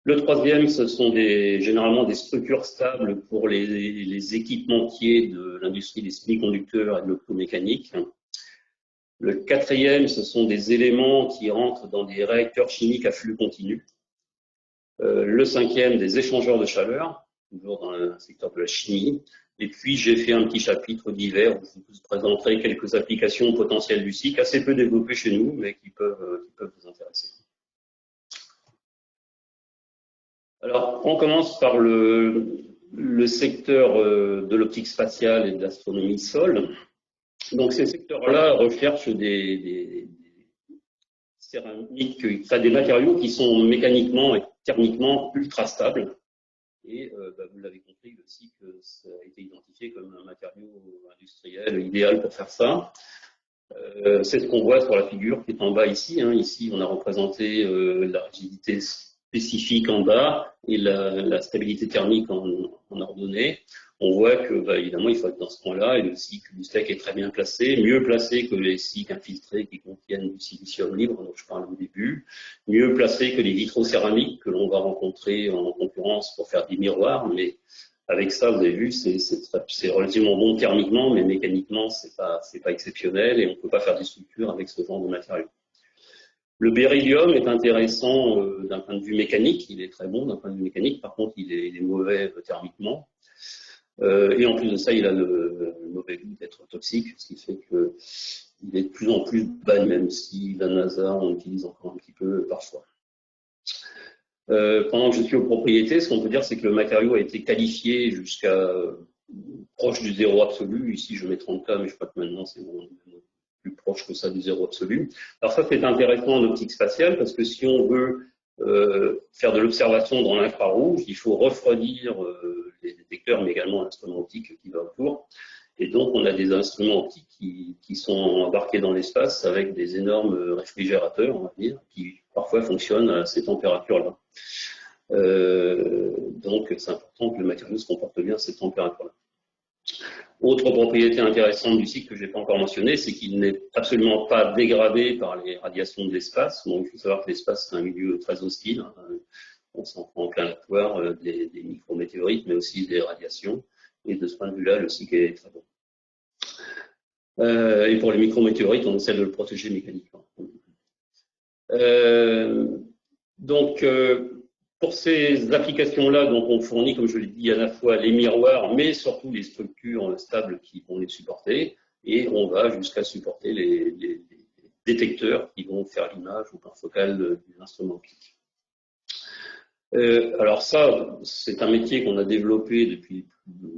Le troisième, ce sont généralement des structures stables pour les équipementiers de l'industrie des semi-conducteurs et de l'optomécanique. Le quatrième, ce sont des éléments qui rentrent dans des réacteurs chimiques à flux continu. Le cinquième, des échangeurs de chaleur, toujours dans le secteur de la chimie. Et puis, j'ai fait un petit chapitre divers où je vous présenterai quelques applications potentielles du SiC, assez peu développées chez nous, mais qui peuvent vous intéresser. Alors, on commence par le secteur de l'optique spatiale et de l'astronomie sol. Donc, ces secteurs-là recherchent des céramiques, enfin, des matériaux qui sont mécaniquement et thermiquement ultra stables. Et vous l'avez compris, le SiC a été identifié comme un matériau industriel idéal pour faire ça. C'est ce qu'on voit sur la figure qui est en bas ici, hein. Ici, on a représenté la rigidité spécifique en bas et la stabilité thermique en ordonnée. On voit que, évidemment, il faut être dans ce point-là et le SiC du STEC est très bien placé, mieux placé que les SiC infiltrés qui contiennent du silicium libre, dont je parlais au début, mieux placé que les vitrocéramiques que l'on va rencontrer en concurrence pour faire des miroirs, mais avec ça, vous avez vu, c'est relativement bon thermiquement, mais mécaniquement, c'est pas exceptionnel et on ne peut pas faire des structures avec ce genre de matériaux. Le beryllium est intéressant d'un point de vue mécanique, il est très bon d'un point de vue mécanique, par contre il est mauvais thermiquement. Et en plus de ça, il a le mauvais goût d'être toxique, ce qui fait qu'il est de plus en plus banni, même si la NASA en utilise encore un petit peu parfois. Pendant que je suis aux propriétés, ce qu'on peut dire, c'est que le matériau a été qualifié jusqu'à proche du zéro absolu. Ici, je mets 30 K, mais je crois que maintenant, c'est bon, plus proche que ça du zéro absolu. Alors ça, c'est intéressant en optique spatiale parce que si on veut faire de l'observation dans l'infrarouge, il faut refroidir les détecteurs, mais également l'instrument optique qui va autour. Et donc, on a des instruments optiques qui sont embarqués dans l'espace avec des énormes réfrigérateurs, on va dire, qui parfois fonctionnent à ces températures-là. Donc, c'est important que le matériau se comporte bien à cette température-là. Autre propriété intéressante du cycle que je n'ai pas encore mentionné, c'est qu'il n'est absolument pas dégradé par les radiations de l'espace. Bon, il faut savoir que l'espace, c'est un milieu très hostile. Hein. On s'en prend en plein la poire des micrométéorites, mais aussi des radiations. Et de ce point de vue-là, le cycle est très bon. Et pour les micrométéorites, on essaie de le protéger mécaniquement. Pour ces applications-là, donc on fournit, comme je l'ai dit, à la fois les miroirs, mais surtout les structures stables qui vont les supporter, et on va jusqu'à supporter les détecteurs qui vont faire l'image au plan focal de l'instrument optique. Alors ça, c'est un métier qu'on a développé depuis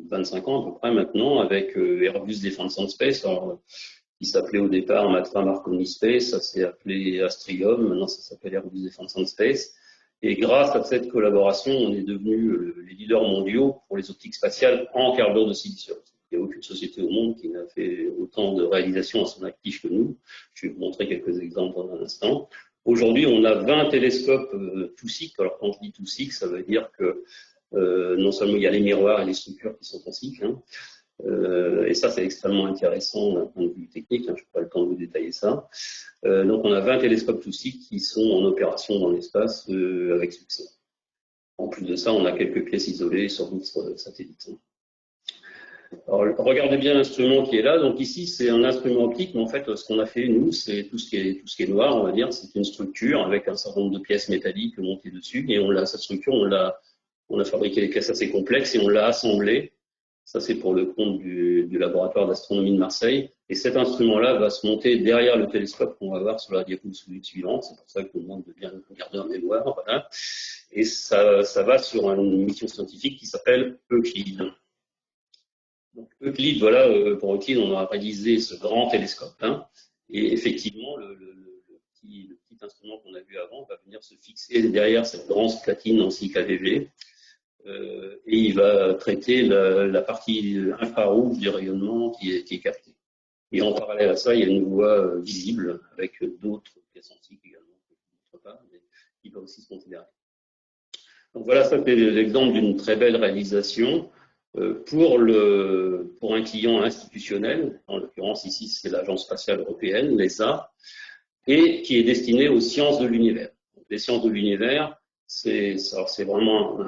25 ans à peu près maintenant, avec Airbus Defence and Space, alors, qui s'appelait au départ Matra Marconi Space, ça s'est appelé Astrium, maintenant ça s'appelle Airbus Defence and Space. Et grâce à cette collaboration, on est devenus les leaders mondiaux pour les optiques spatiales en carbure de silicium. Il n'y a aucune société au monde qui n'a fait autant de réalisations à son actif que nous. Je vais vous montrer quelques exemples dans un instant. Aujourd'hui, on a 20 télescopes TOUSIC. Alors, quand je dis TOUSIC, ça veut dire que non seulement il y a les miroirs et les structures qui sont en SIC, hein, et ça, c'est extrêmement intéressant d'un point de vue technique, hein, je n'ai pas le temps de vous détailler ça. Donc, on a 20 télescopes TOUSIC qui sont en opération dans l'espace avec succès. En plus de ça, on a quelques pièces isolées sur notre satellite. Alors, regardez bien l'instrument qui est là. Donc ici, c'est un instrument optique, mais en fait, ce qu'on a fait, nous, c'est tout ce qui est noir, on va dire. C'est une structure avec un certain nombre de pièces métalliques montées dessus. Et cette structure, on a fabriqué des pièces assez complexes et on l'a assemblée. Ça, c'est pour le compte du laboratoire d'astronomie de Marseille. Et cet instrument-là va se monter derrière le télescope qu'on va voir sur la diapositive suivante. C'est pour ça que je vous demande de bien regarder en mémoire. Voilà. Et ça va sur une mission scientifique qui s'appelle Euclide. Donc, Euclide, voilà, pour Euclide, on a réalisé ce grand télescope. Hein, et effectivement, le petit instrument qu'on a vu avant va venir se fixer derrière cette grande platine en SIC AVG. Et il va traiter la partie infrarouge du rayonnement qui est captée. Et en parallèle à ça, il y a une voie visible avec d'autres pièces en SIC également, mais qui va aussi se monter derrière. Donc voilà, ça c'est l'exemple d'une très belle réalisation. Pour un client institutionnel, en l'occurrence ici c'est l'Agence spatiale européenne, l'ESA, et qui est destiné aux sciences de l'univers. Les sciences de l'univers, c'est vraiment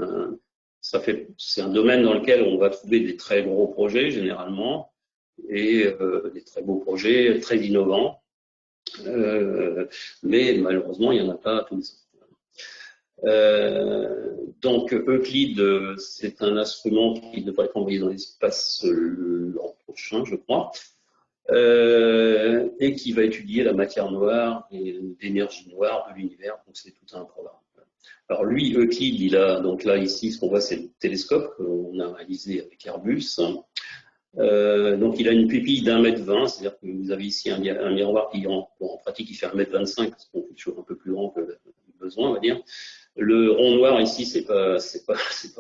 c'est un domaine dans lequel on va trouver des très gros projets généralement, et des très beaux projets, très innovants, mais malheureusement il n'y en a pas à tous les ans. Donc Euclide, c'est un instrument qui devrait être envoyé dans l'espace l'an prochain, je crois, et qui va étudier la matière noire et l'énergie noire de l'univers. Donc c'est tout un programme. Alors lui, Euclide, il a donc là ici, ce qu'on voit, c'est le télescope qu'on a réalisé avec Airbus. Donc il a une pupille d'1,20 m, c'est-à-dire que vous avez ici un miroir qui en pratique il fait 1,25 m, parce qu'on fait toujours un peu plus grand que le besoin, on va dire. Le rond noir ici, c'est pas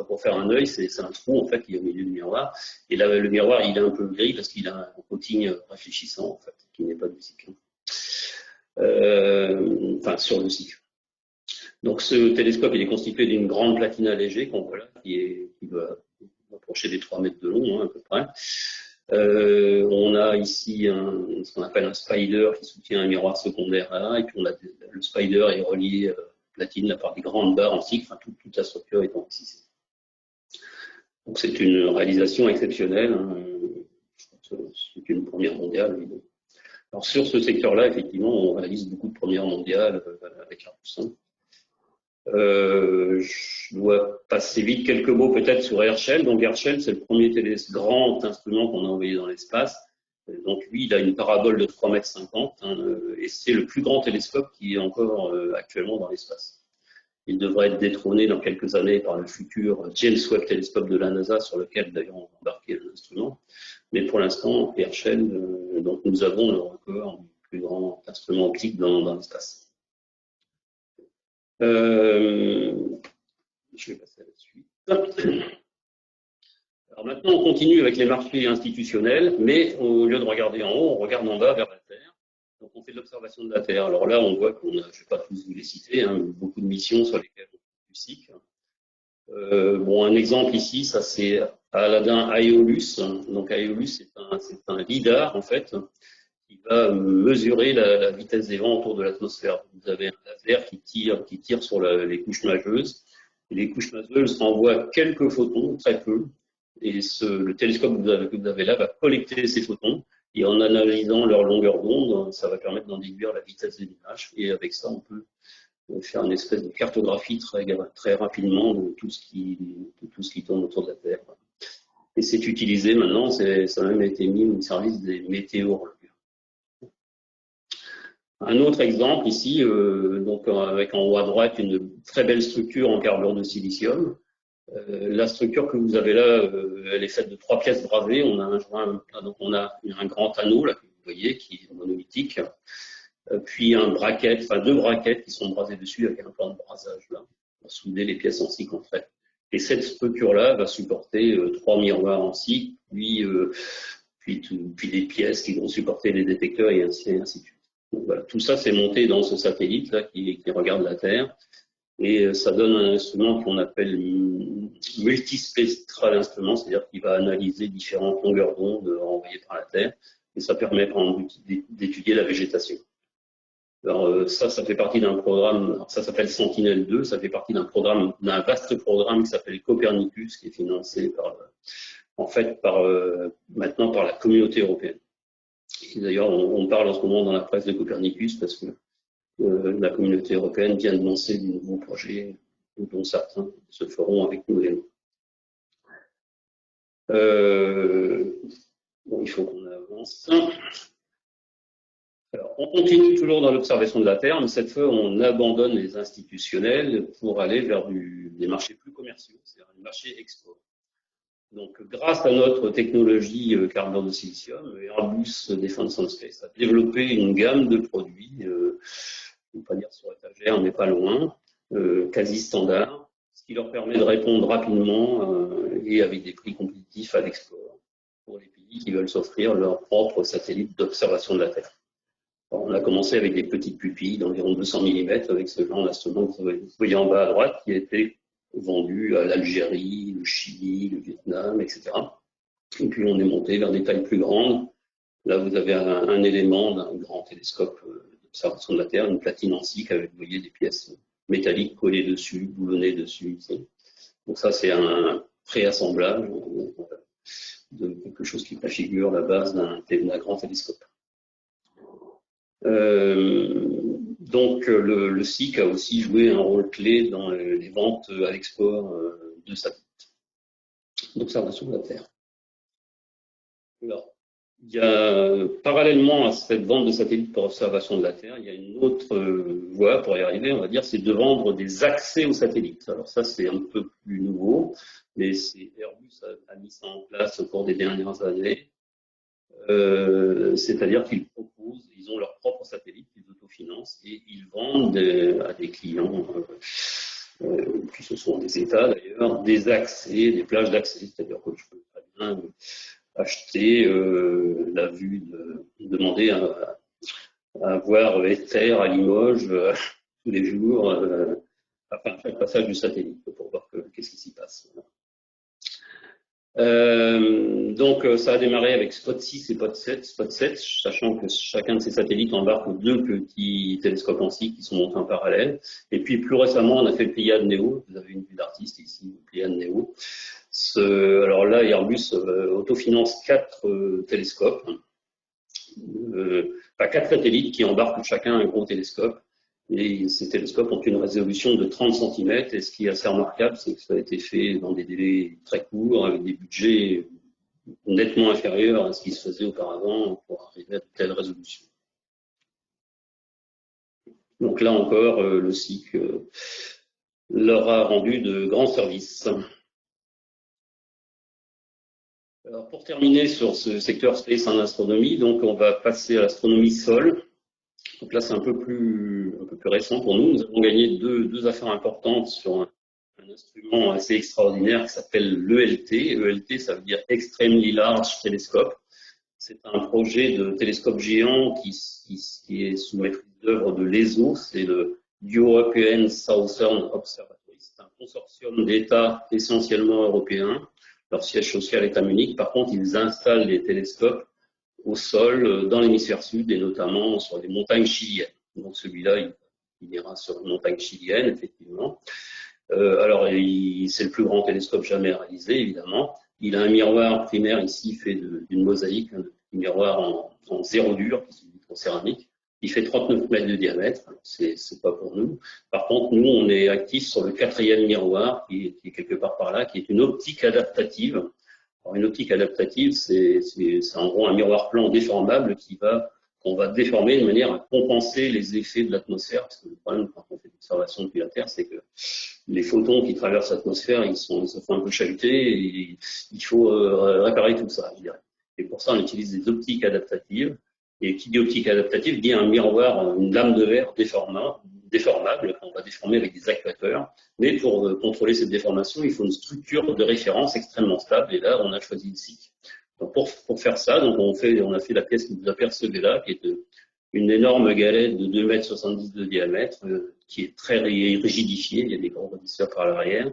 pour faire un œil, c'est un trou en fait qui est au milieu du miroir. Et là, le miroir, il est un peu gris parce qu'il a un coating réfléchissant en fait, qui n'est pas du cycle. Enfin, sur le cycle. Donc ce télescope, il est constitué d'une grande platine allégée qu'on voit là, qui va approcher des 3 mètres de long, hein, à peu près. On a ici ce qu'on appelle un spider qui soutient un miroir secondaire là, et puis le spider est relié platine par des grandes barres en cycle, enfin toute la structure est en ici. Donc c'est une réalisation exceptionnelle, hein, c'est une première mondiale. Évidemment. Alors sur ce secteur-là, effectivement, on réalise beaucoup de premières mondiales avec Airbus. Je dois passer vite quelques mots peut-être sur Herschel. Donc Herschel, c'est le premier grand instrument qu'on a envoyé dans l'espace. Donc lui, il a une parabole de 3,50 m, hein, et c'est le plus grand télescope qui est encore actuellement dans l'espace. Il devrait être détrôné dans quelques années par le futur James Webb Telescope de la NASA, sur lequel d'ailleurs on va embarquer l'instrument. Mais pour l'instant, Herschel, donc nous avons le record du plus grand instrument optique dans l'espace. Je vais passer à la suite. Alors maintenant, on continue avec les marchés institutionnels, mais au lieu de regarder en haut, on regarde en bas vers la Terre. Donc on fait de l'observation de la Terre. Alors là, on voit qu'on a, je ne vais pas tous vous les citer, hein, beaucoup de missions sur lesquelles on fait du SIC. Bon, un exemple ici, ça c'est Aladdin Aeolus. Donc Aeolus, c'est un lidar en fait qui va mesurer la vitesse des vents autour de l'atmosphère. Vous avez un laser qui tire sur les couches nageuses. Et les couches nageuses envoient quelques photons, très peu. Et le télescope que vous avez là va collecter ces photons. Et en analysant leur longueur d'onde, ça va permettre d'en déduire la vitesse des nuages. Et avec ça, on peut faire une espèce de cartographie très rapidement de tout ce qui tourne autour de la Terre. Et c'est utilisé maintenant, ça a même été mis au service des météorologues. Un autre exemple ici, donc avec en haut à droite une très belle structure en carbure de silicium. La structure que vous avez là, elle est faite de 3 pièces bravées. On a un grand anneau là que vous voyez qui est monolithique. Puis deux braquettes qui sont brasées dessus avec un plan de brasage là, pour souder les pièces en cycle entre elles. Et cette structure-là va supporter 3 miroirs en cycle, puis des pièces qui vont supporter les détecteurs et ainsi de suite. Donc, voilà, tout ça c'est monté dans ce satellite là qui regarde la Terre, et ça donne un instrument qu'on appelle multispectral instrument, c'est-à-dire qu'il va analyser différentes longueurs d'onde envoyées par la Terre, et ça permet par exemple d'étudier la végétation. Alors ça fait partie d'un programme, ça s'appelle Sentinel-2, ça fait partie d'un vaste programme qui s'appelle Copernicus, qui est financé maintenant par la communauté européenne. Et d'ailleurs, on parle en ce moment dans la presse de Copernicus parce que la communauté européenne vient de lancer de nouveaux projets, dont certains se feront avec nous également. Bon, il faut qu'on avance. Alors, on continue toujours dans l'observation de la Terre, mais cette fois, on abandonne les institutionnels pour aller vers des marchés plus commerciaux, c'est-à-dire des marchés export. Donc, grâce à notre technologie carbure de silicium, Airbus Defence and Space a développé une gamme de produits, je ne vais pas dire sur étagère, mais pas loin, quasi standard, ce qui leur permet de répondre rapidement et avec des prix compétitifs à l'export pour les pays qui veulent s'offrir leur propre satellite d'observation de la Terre. Alors, on a commencé avec des petites pupilles d'environ 200 mm avec ce genre d'instrument que vous voyez en bas à droite qui a été vendu à l'Algérie, le Chili, le Vietnam, etc. Et puis on est monté vers des tailles plus grandes. Là, vous avez un élément d'un grand télescope d'observation de la Terre, une platine en SIC avec, vous voyez, des pièces métalliques collées dessus, boulonnées dessus. Ici. Donc ça, c'est un préassemblage de quelque chose qui préfigure la base d'un grand télescope. Donc le SIC a aussi joué un rôle clé dans les ventes à l'export de satellites d'observation de la Terre. Alors, il y a, parallèlement à cette vente de satellites pour observation de la Terre, il y a une autre voie pour y arriver, on va dire, c'est de vendre des accès aux satellites. Alors ça, c'est un peu plus nouveau, mais Airbus a mis ça en place au cours des dernières années. C'est-à-dire ils ont leur propre satellite, ils autofinancent et ils vendent à des clients, qui ce sont des États d'ailleurs, des accès, des plages d'accès. C'est-à-dire que je peux très bien acheter demander à voir Ether à Limoges tous les jours, à chaque passage du satellite pour voir qu'est-ce qui s'y passe. Donc ça a démarré avec Spot 6 et Spot 7, sachant que chacun de ces satellites embarque 2 petits télescopes en SIC qui sont montés en parallèle. Et puis plus récemment, on a fait le Pléiade Neo. Vous avez une vue d'artiste ici, le Pléiade Neo. Alors là, Airbus autofinance 4 télescopes, 4 satellites qui embarquent chacun un gros télescope. Et ces télescopes ont une résolution de 30 cm, et ce qui est assez remarquable, c'est que ça a été fait dans des délais très courts, avec des budgets nettement inférieurs à ce qui se faisait auparavant pour arriver à de telles résolutions. Donc là encore, le SIC leur a rendu de grands services. Alors, pour terminer sur ce secteur space en astronomie, donc on va passer à l'astronomie sol. Donc là, c'est un peu plus récent pour nous. Nous avons gagné deux affaires importantes sur un instrument assez extraordinaire qui s'appelle l'ELT. ELT, ça veut dire Extremely Large Telescope. C'est un projet de télescope géant qui est sous maîtrise d'œuvre de l'ESO, c'est le European Southern Observatory. C'est un consortium d'États essentiellement européens. Leur siège social est à Munich. Par contre, ils installent les télescopes au sol dans l'hémisphère sud et notamment sur les montagnes chiliennes. Donc celui-là, il ira sur une montagne chilienne, effectivement. Alors, c'est le plus grand télescope jamais réalisé, évidemment. Il a un miroir primaire ici fait d'une mosaïque, un miroir en zéro dur, qui est une vitrocéramique. Il fait 39 mètres de diamètre, c'est pas pour nous. Par contre, nous, on est actifs sur le 4e miroir, qui est quelque part par là, qui est une optique adaptative. Alors, une optique adaptative, c'est en gros un miroir plan déformable qu'on va déformer de manière à compenser les effets de l'atmosphère, parce que le problème quand on fait l'observation depuis la Terre, c'est que les photons qui traversent l'atmosphère, ils se font un peu chahuter et il faut réparer tout ça, je dirais. Et pour ça, on utilise des optiques adaptatives. Et qui dit optique adaptative dit un miroir, une lame de verre déformable qu'on va déformer avec des actuateurs. Mais pour contrôler cette déformation, il faut une structure de référence extrêmement stable. Et là, on a choisi le SIC. Donc pour faire ça, donc on a fait la pièce que vous apercevez là, qui est une énorme galette de 2,70 m de diamètre, qui est très rigidifiée, il y a des grands rebondisseurs par l'arrière,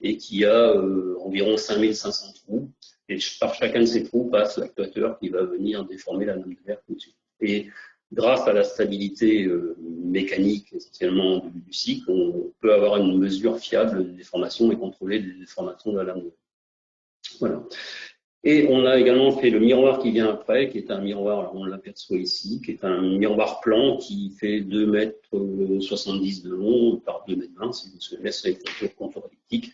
et qui a environ 5500 trous. Et par chacun de ces trous passe l'actuateur qui va venir déformer la lame de verre tout de suite. Et grâce à la stabilité mécanique essentiellement du cycle, on peut avoir une mesure fiable des déformations et contrôler les déformations de la lame de verre. Voilà. Et on a également fait le miroir qui vient après, qui est un miroir, on l'aperçoit ici, qui est un miroir plan qui fait 2,70 m de long par 2,20 m, si vous souvenez, c'est un contour elliptique,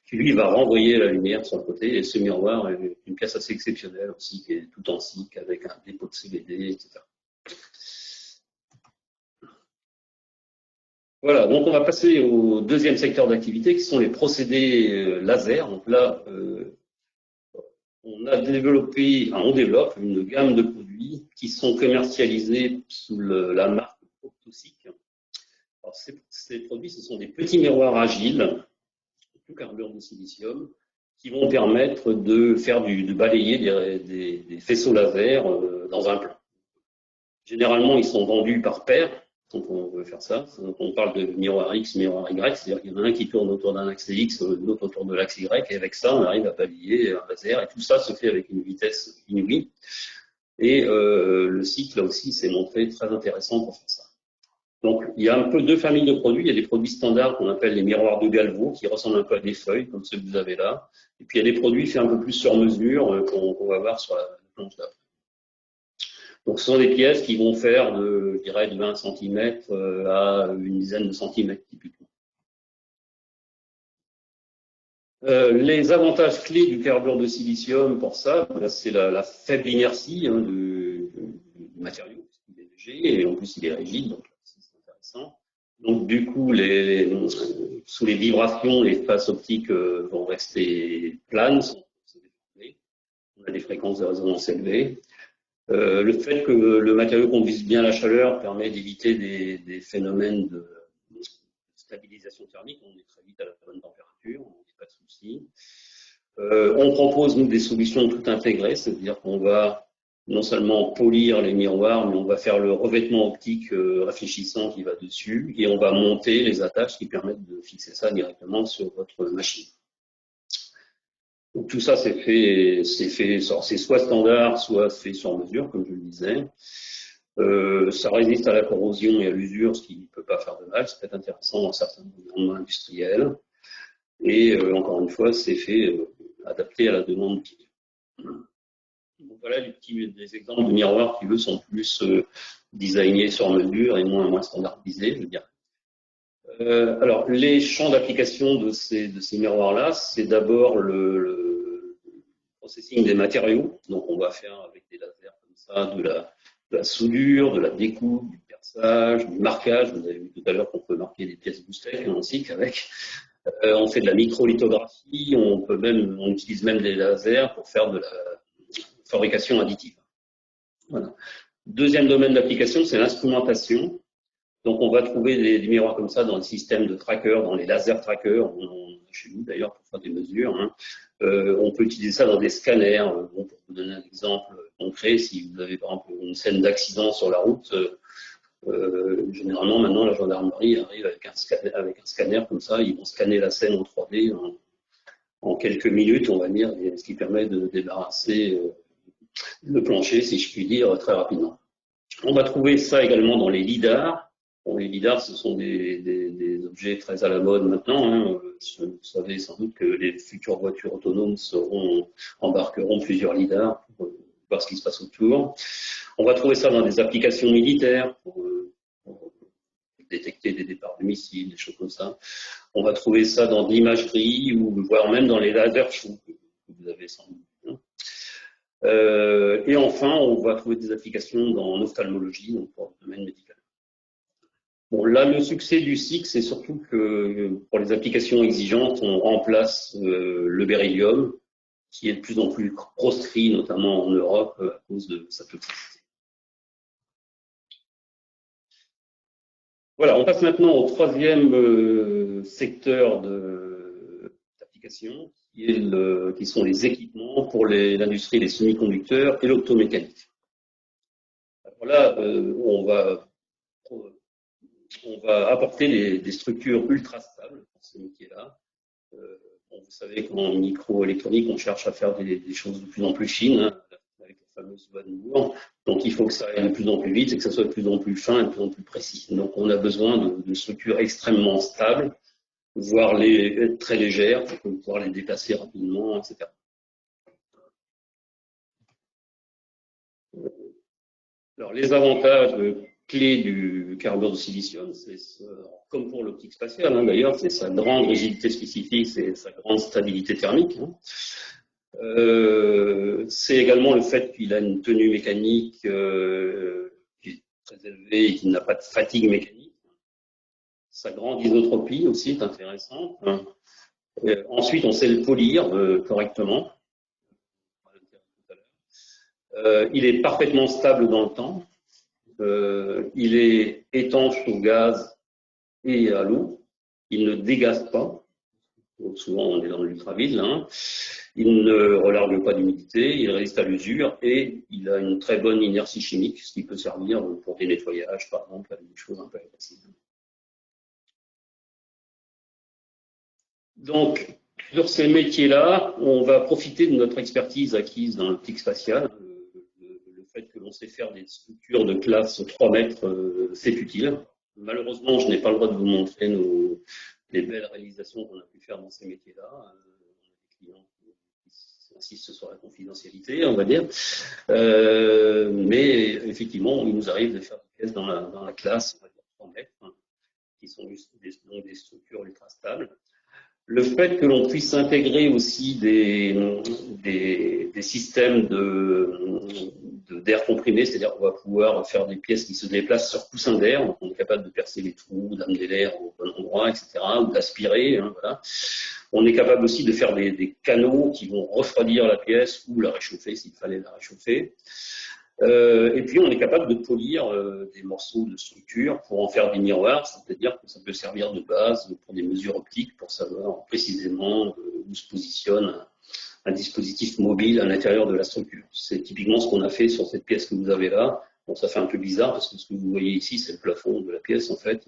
qui lui va renvoyer la lumière sur le côté. Et ce miroir est une pièce assez exceptionnelle aussi, qui est tout en SIC avec un dépôt de CVD, etc. Voilà, donc on va passer au deuxième secteur d'activité qui sont les procédés laser. Donc là, on développe une gamme de produits qui sont commercialisés sous la marque Optosic. Alors ces produits, ce sont des petits miroirs agiles, tout carbure de silicium, qui vont permettre de balayer des faisceaux laser dans un plan. Généralement, ils sont vendus par paire, quand on veut faire ça. Donc, on parle de miroir X, miroir Y, c'est-à-dire qu'il y en a un qui tourne autour d'un axe X, l'autre autour de l'axe Y, et avec ça, on arrive à balayer un laser, et tout ça se fait avec une vitesse inouïe. Et le cycle, là aussi, s'est montré très intéressant pour faire ça. Donc, il y a un peu deux familles de produits. Il y a des produits standards qu'on appelle les miroirs de Galvo, qui ressemblent un peu à des feuilles, comme ceux que vous avez là. Et puis, il y a des produits faits un peu plus sur mesure, qu'on va voir sur la planche d'après. Donc, ce sont des pièces qui vont faire de 20 cm à une dizaine de centimètres, typiquement. Les avantages clés du carbure de silicium pour ça, c'est la faible inertie du matériau, parce qu'il est léger, et en plus, il est rigide, donc c'est intéressant. Donc, du coup, sous les vibrations, les faces optiques vont rester planes, on a des fréquences de résonance élevées. Le fait que le matériau conduise bien la chaleur permet d'éviter des phénomènes de stabilisation thermique. On est très vite à la bonne température, on n'a pas de souci. On propose, nous, des solutions tout intégrées, c'est-à-dire qu'on va non seulement polir les miroirs, mais on va faire le revêtement optique réfléchissant qui va dessus, et on va monter les attaches qui permettent de fixer ça directement sur votre machine. Donc tout ça, c'est soit standard, soit fait sur mesure, comme je le disais. Ça résiste à la corrosion et à l'usure, ce qui ne peut pas faire de mal. C'est peut-être intéressant dans certains environnements industriels. Et encore une fois, c'est fait adapté à la demande client. Donc voilà des exemples de miroirs qui, eux, sont plus designés sur mesure et moins standardisés, je veux dire. Alors, les champs d'application de ces miroirs-là, c'est d'abord le processing des matériaux. Donc, on va faire avec des lasers comme ça de la soudure, de la découpe, du perçage, du marquage. Vous avez vu tout à l'heure qu'on peut marquer des pièces Boostech en SiC avec. On fait de la microlithographie, on utilise même des lasers pour faire de la fabrication additive. Voilà. Deuxième domaine d'application, c'est l'instrumentation. Donc, on va trouver des miroirs comme ça dans le système de trackers, dans les laser trackers, chez nous d'ailleurs pour faire des mesures. Hein. On peut utiliser ça dans des scanners. Bon, pour vous donner un exemple concret, si vous avez par exemple une scène d'accident sur la route, généralement maintenant la gendarmerie arrive avec un scanner comme ça, ils vont scanner la scène en 3D en quelques minutes, on va dire, ce qui permet de débarrasser le plancher, si je puis dire, très rapidement. On va trouver ça également dans les lidars. Bon, les lidars, ce sont des objets très à la mode maintenant. Hein. Vous savez sans doute que les futures voitures autonomes embarqueront plusieurs lidars pour voir ce qui se passe autour. On va trouver ça dans des applications militaires pour détecter des départs de missiles, des choses comme ça. On va trouver ça dans de l'imagerie ou voire même dans les laser shows que vous avez sans doute. Et enfin, on va trouver des applications en ophtalmologie, donc pour le domaine médical. Bon, là, le succès du SiC, c'est surtout que pour les applications exigeantes, on remplace le beryllium, qui est de plus en plus proscrit, notamment en Europe, à cause de sa toxicité. Voilà, on passe maintenant au troisième secteur d'application, qui sont les équipements pour l'industrie des semi-conducteurs et l'optomécanique. Alors là, on va apporter des structures ultra stables pour ces métiers-là. Bon, vous savez qu'en microélectronique, on cherche à faire des choses de plus en plus fines, hein, avec la fameuse loi de Moore. Donc il faut que ça aille de plus en plus vite et que ça soit de plus en plus fin et de plus en plus précis. Donc on a besoin de structures extrêmement stables, voire très légères, pour pouvoir les déplacer rapidement, etc. Alors les avantages clés du carbure de silicium, c'est comme pour l'optique spatiale, hein, d'ailleurs, c'est sa grande rigidité spécifique, c'est sa grande stabilité thermique. Hein. C'est également le fait qu'il a une tenue mécanique qui est très élevée et qu'il n'a pas de fatigue mécanique. Sa grande isotropie aussi est intéressante. Hein. Ensuite, on sait le polir correctement. Il est parfaitement stable dans le temps. Il est étanche au gaz et à l'eau. Il ne dégaze pas. Donc souvent, on est dans l'ultravide. Hein. Il ne relargue pas d'humidité. Il résiste à l'usure et il a une très bonne inertie chimique, ce qui peut servir pour des nettoyages, par exemple, avec des choses un peu agressives. Donc, sur ces métiers-là, on va profiter de notre expertise acquise dans l'optique spatiale. Le fait que l'on sait faire des structures de classe 3 mètres, c'est utile. Malheureusement, je n'ai pas le droit de vous montrer les belles réalisations qu'on a pu faire dans ces métiers-là. On a des clients qui insistent sur la confidentialité, on va dire. Mais effectivement, il nous arrive de faire des pièces dans la classe, on va dire 3 mètres, hein, qui sont des structures ultra stables. Le fait que l'on puisse intégrer aussi des systèmes d'air comprimé, c'est-à-dire qu'on va pouvoir faire des pièces qui se déplacent sur coussin d'air, donc on est capable de percer les trous, d'amener l'air au bon endroit, etc., ou d'aspirer. Hein, voilà. On est capable aussi de faire des canaux qui vont refroidir la pièce ou la réchauffer s'il fallait la réchauffer. Et puis, on est capable de polir des morceaux de structure pour en faire des miroirs, c'est-à-dire que ça peut servir de base pour des mesures optiques pour savoir précisément où se positionne un dispositif mobile à l'intérieur de la structure. C'est typiquement ce qu'on a fait sur cette pièce que vous avez là. Bon, ça fait un peu bizarre parce que ce que vous voyez ici, c'est le plafond de la pièce en fait.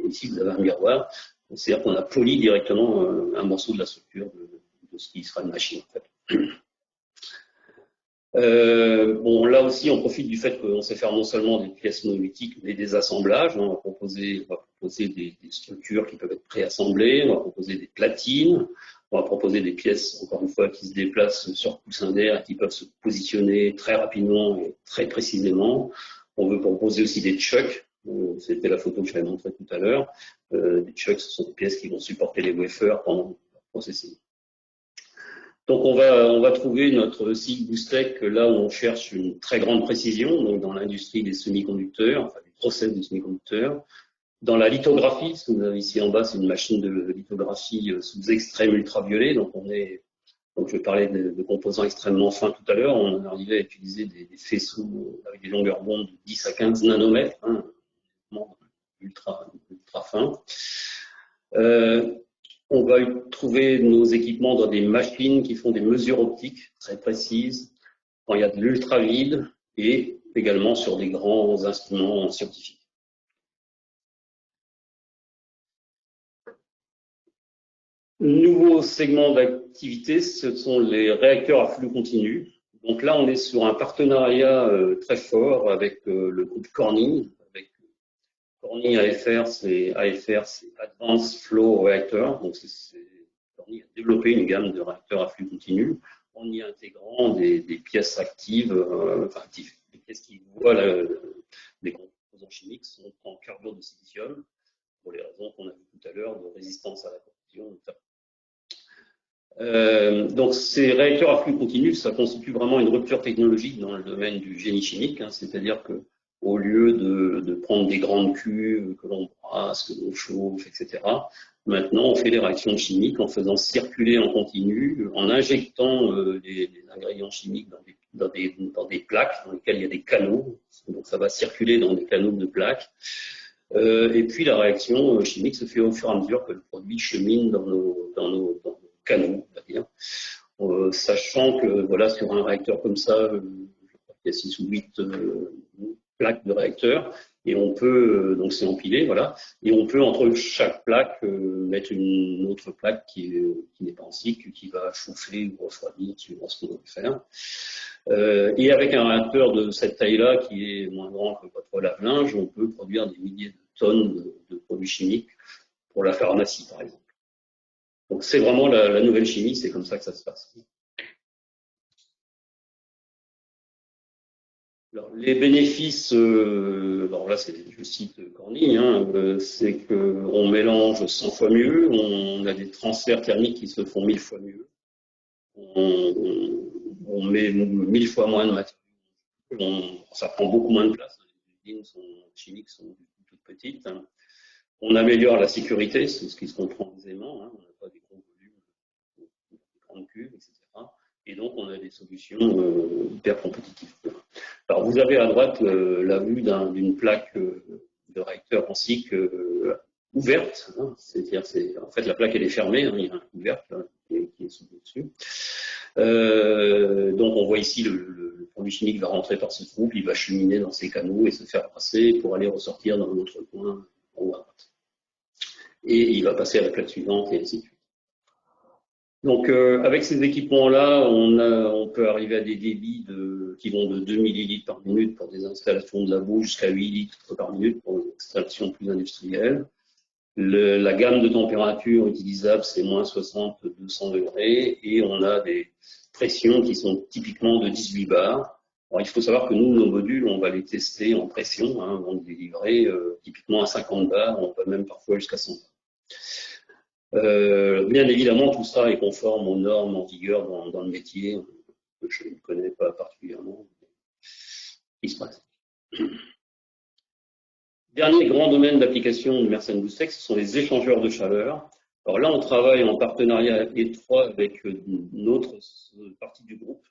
Ici, vous avez un miroir. C'est-à-dire qu'on a poli directement un morceau de la structure de ce qui sera une machine en fait. Bon, là aussi, on profite du fait qu'on sait faire non seulement des pièces monolithiques, mais des assemblages. On va proposer des structures qui peuvent être préassemblées, on va proposer des platines, on va proposer des pièces, encore une fois, qui se déplacent sur coussin d'air et qui peuvent se positionner très rapidement et très précisément. On veut proposer aussi des chucks. C'était la photo que je vais montrer tout à l'heure. Des chucks, ce sont des pièces qui vont supporter les wafers pendant le processing. Donc on va trouver notre SiC Boostech là où on cherche une très grande précision, donc dans l'industrie des semi-conducteurs, enfin des process des semi-conducteurs. Dans la lithographie, ce que vous avez ici en bas, c'est une machine de lithographie sous extrême ultraviolet. Donc je parlais de composants extrêmement fins tout à l'heure. On arrivait à utiliser des faisceaux avec des longueurs d'onde de 10 à 15 nanomètres, hein, ultra fins. On va trouver nos équipements dans des machines qui font des mesures optiques très précises, quand il y a de l'ultravide, et également sur des grands instruments scientifiques. Nouveau segment d'activité, ce sont les réacteurs à flux continu. Donc là, on est sur un partenariat très fort avec le groupe Corning. Avec Corning AFR, c'est Advanced Flow Reactor. Donc Corning a développé une gamme de réacteurs à flux continu en y intégrant des pièces actives, des pièces qui voient les composants chimiques sont en carbure de silicium, pour les raisons qu'on a vues tout à l'heure de résistance à la corrosion, notamment. Donc ces réacteurs à flux continu, ça constitue vraiment une rupture technologique dans le domaine du génie chimique, hein, c'est-à-dire que au lieu de prendre des grandes cuves que l'on brasse, que l'on chauffe, etc., maintenant on fait des réactions chimiques en faisant circuler en continu, en injectant des ingrédients chimiques dans des plaques dans lesquelles il y a des canaux, donc ça va circuler dans des canaux de plaques. Et puis la réaction chimique se fait au fur et à mesure que le produit chemine dans nos canaux, on va dire. Sachant que voilà, sur un réacteur comme ça, je crois qu'il y a 6 ou 8 plaques de réacteurs, et on peut, donc c'est empilé, voilà, et on peut entre chaque plaque mettre une autre plaque qui n'est pas en cycle, qui va chauffer ou refroidir suivant ce qu'on veut faire. Et avec un réacteur de cette taille-là, qui est moins grand que votre lave-linge, on peut produire des milliers de tonnes de produits chimiques pour la pharmacie, par exemple. Donc c'est vraiment la nouvelle chimie, c'est comme ça que ça se passe. Alors, les bénéfices, alors là je cite Corning, hein, c'est qu'on mélange 100 fois mieux, on a des transferts thermiques qui se font 1000 fois mieux, on met 1000 fois moins de matériaux, ça prend beaucoup moins de place, les usines chimiques sont toutes petites, hein. On améliore la sécurité, c'est ce qui se comprend aisément, hein, on n'a pas des gros volumes, des grandes cuves, etc. Et donc on a des solutions hyper compétitives. Alors vous avez à droite la vue d'une plaque de réacteur en cycle ouverte, hein, c'est-à-dire en fait la plaque elle est fermée, hein, il y a un ouverte là, qui est sous dessus. Donc on voit ici le produit chimique va rentrer par ce trou, puis il va cheminer dans ces canaux et se faire passer pour aller ressortir dans l'autre coin en haut à droite. Et il va passer à la plaque suivante et ainsi de suite. Donc avec ces équipements-là, on peut arriver à des débits qui vont de 2 millilitres par minute pour des installations de labo jusqu'à 8 litres par minute pour des installations plus industrielles. La gamme de température utilisable, c'est moins 60, 200 degrés, et on a des pressions qui sont typiquement de 18 bars. Alors, il faut savoir que nous, nos modules, on va les tester en pression, hein, avant de les livrer, typiquement à 50 bars, on va même parfois jusqu'à 100 bars. Bien évidemment, tout ça est conforme aux normes en vigueur dans le métier, que je ne connais pas particulièrement, qui se passe. Dernier grand domaine d'application de Mersen Boostech, ce sont les échangeurs de chaleur. Alors là, on travaille en partenariat étroit avec une autre partie du groupe,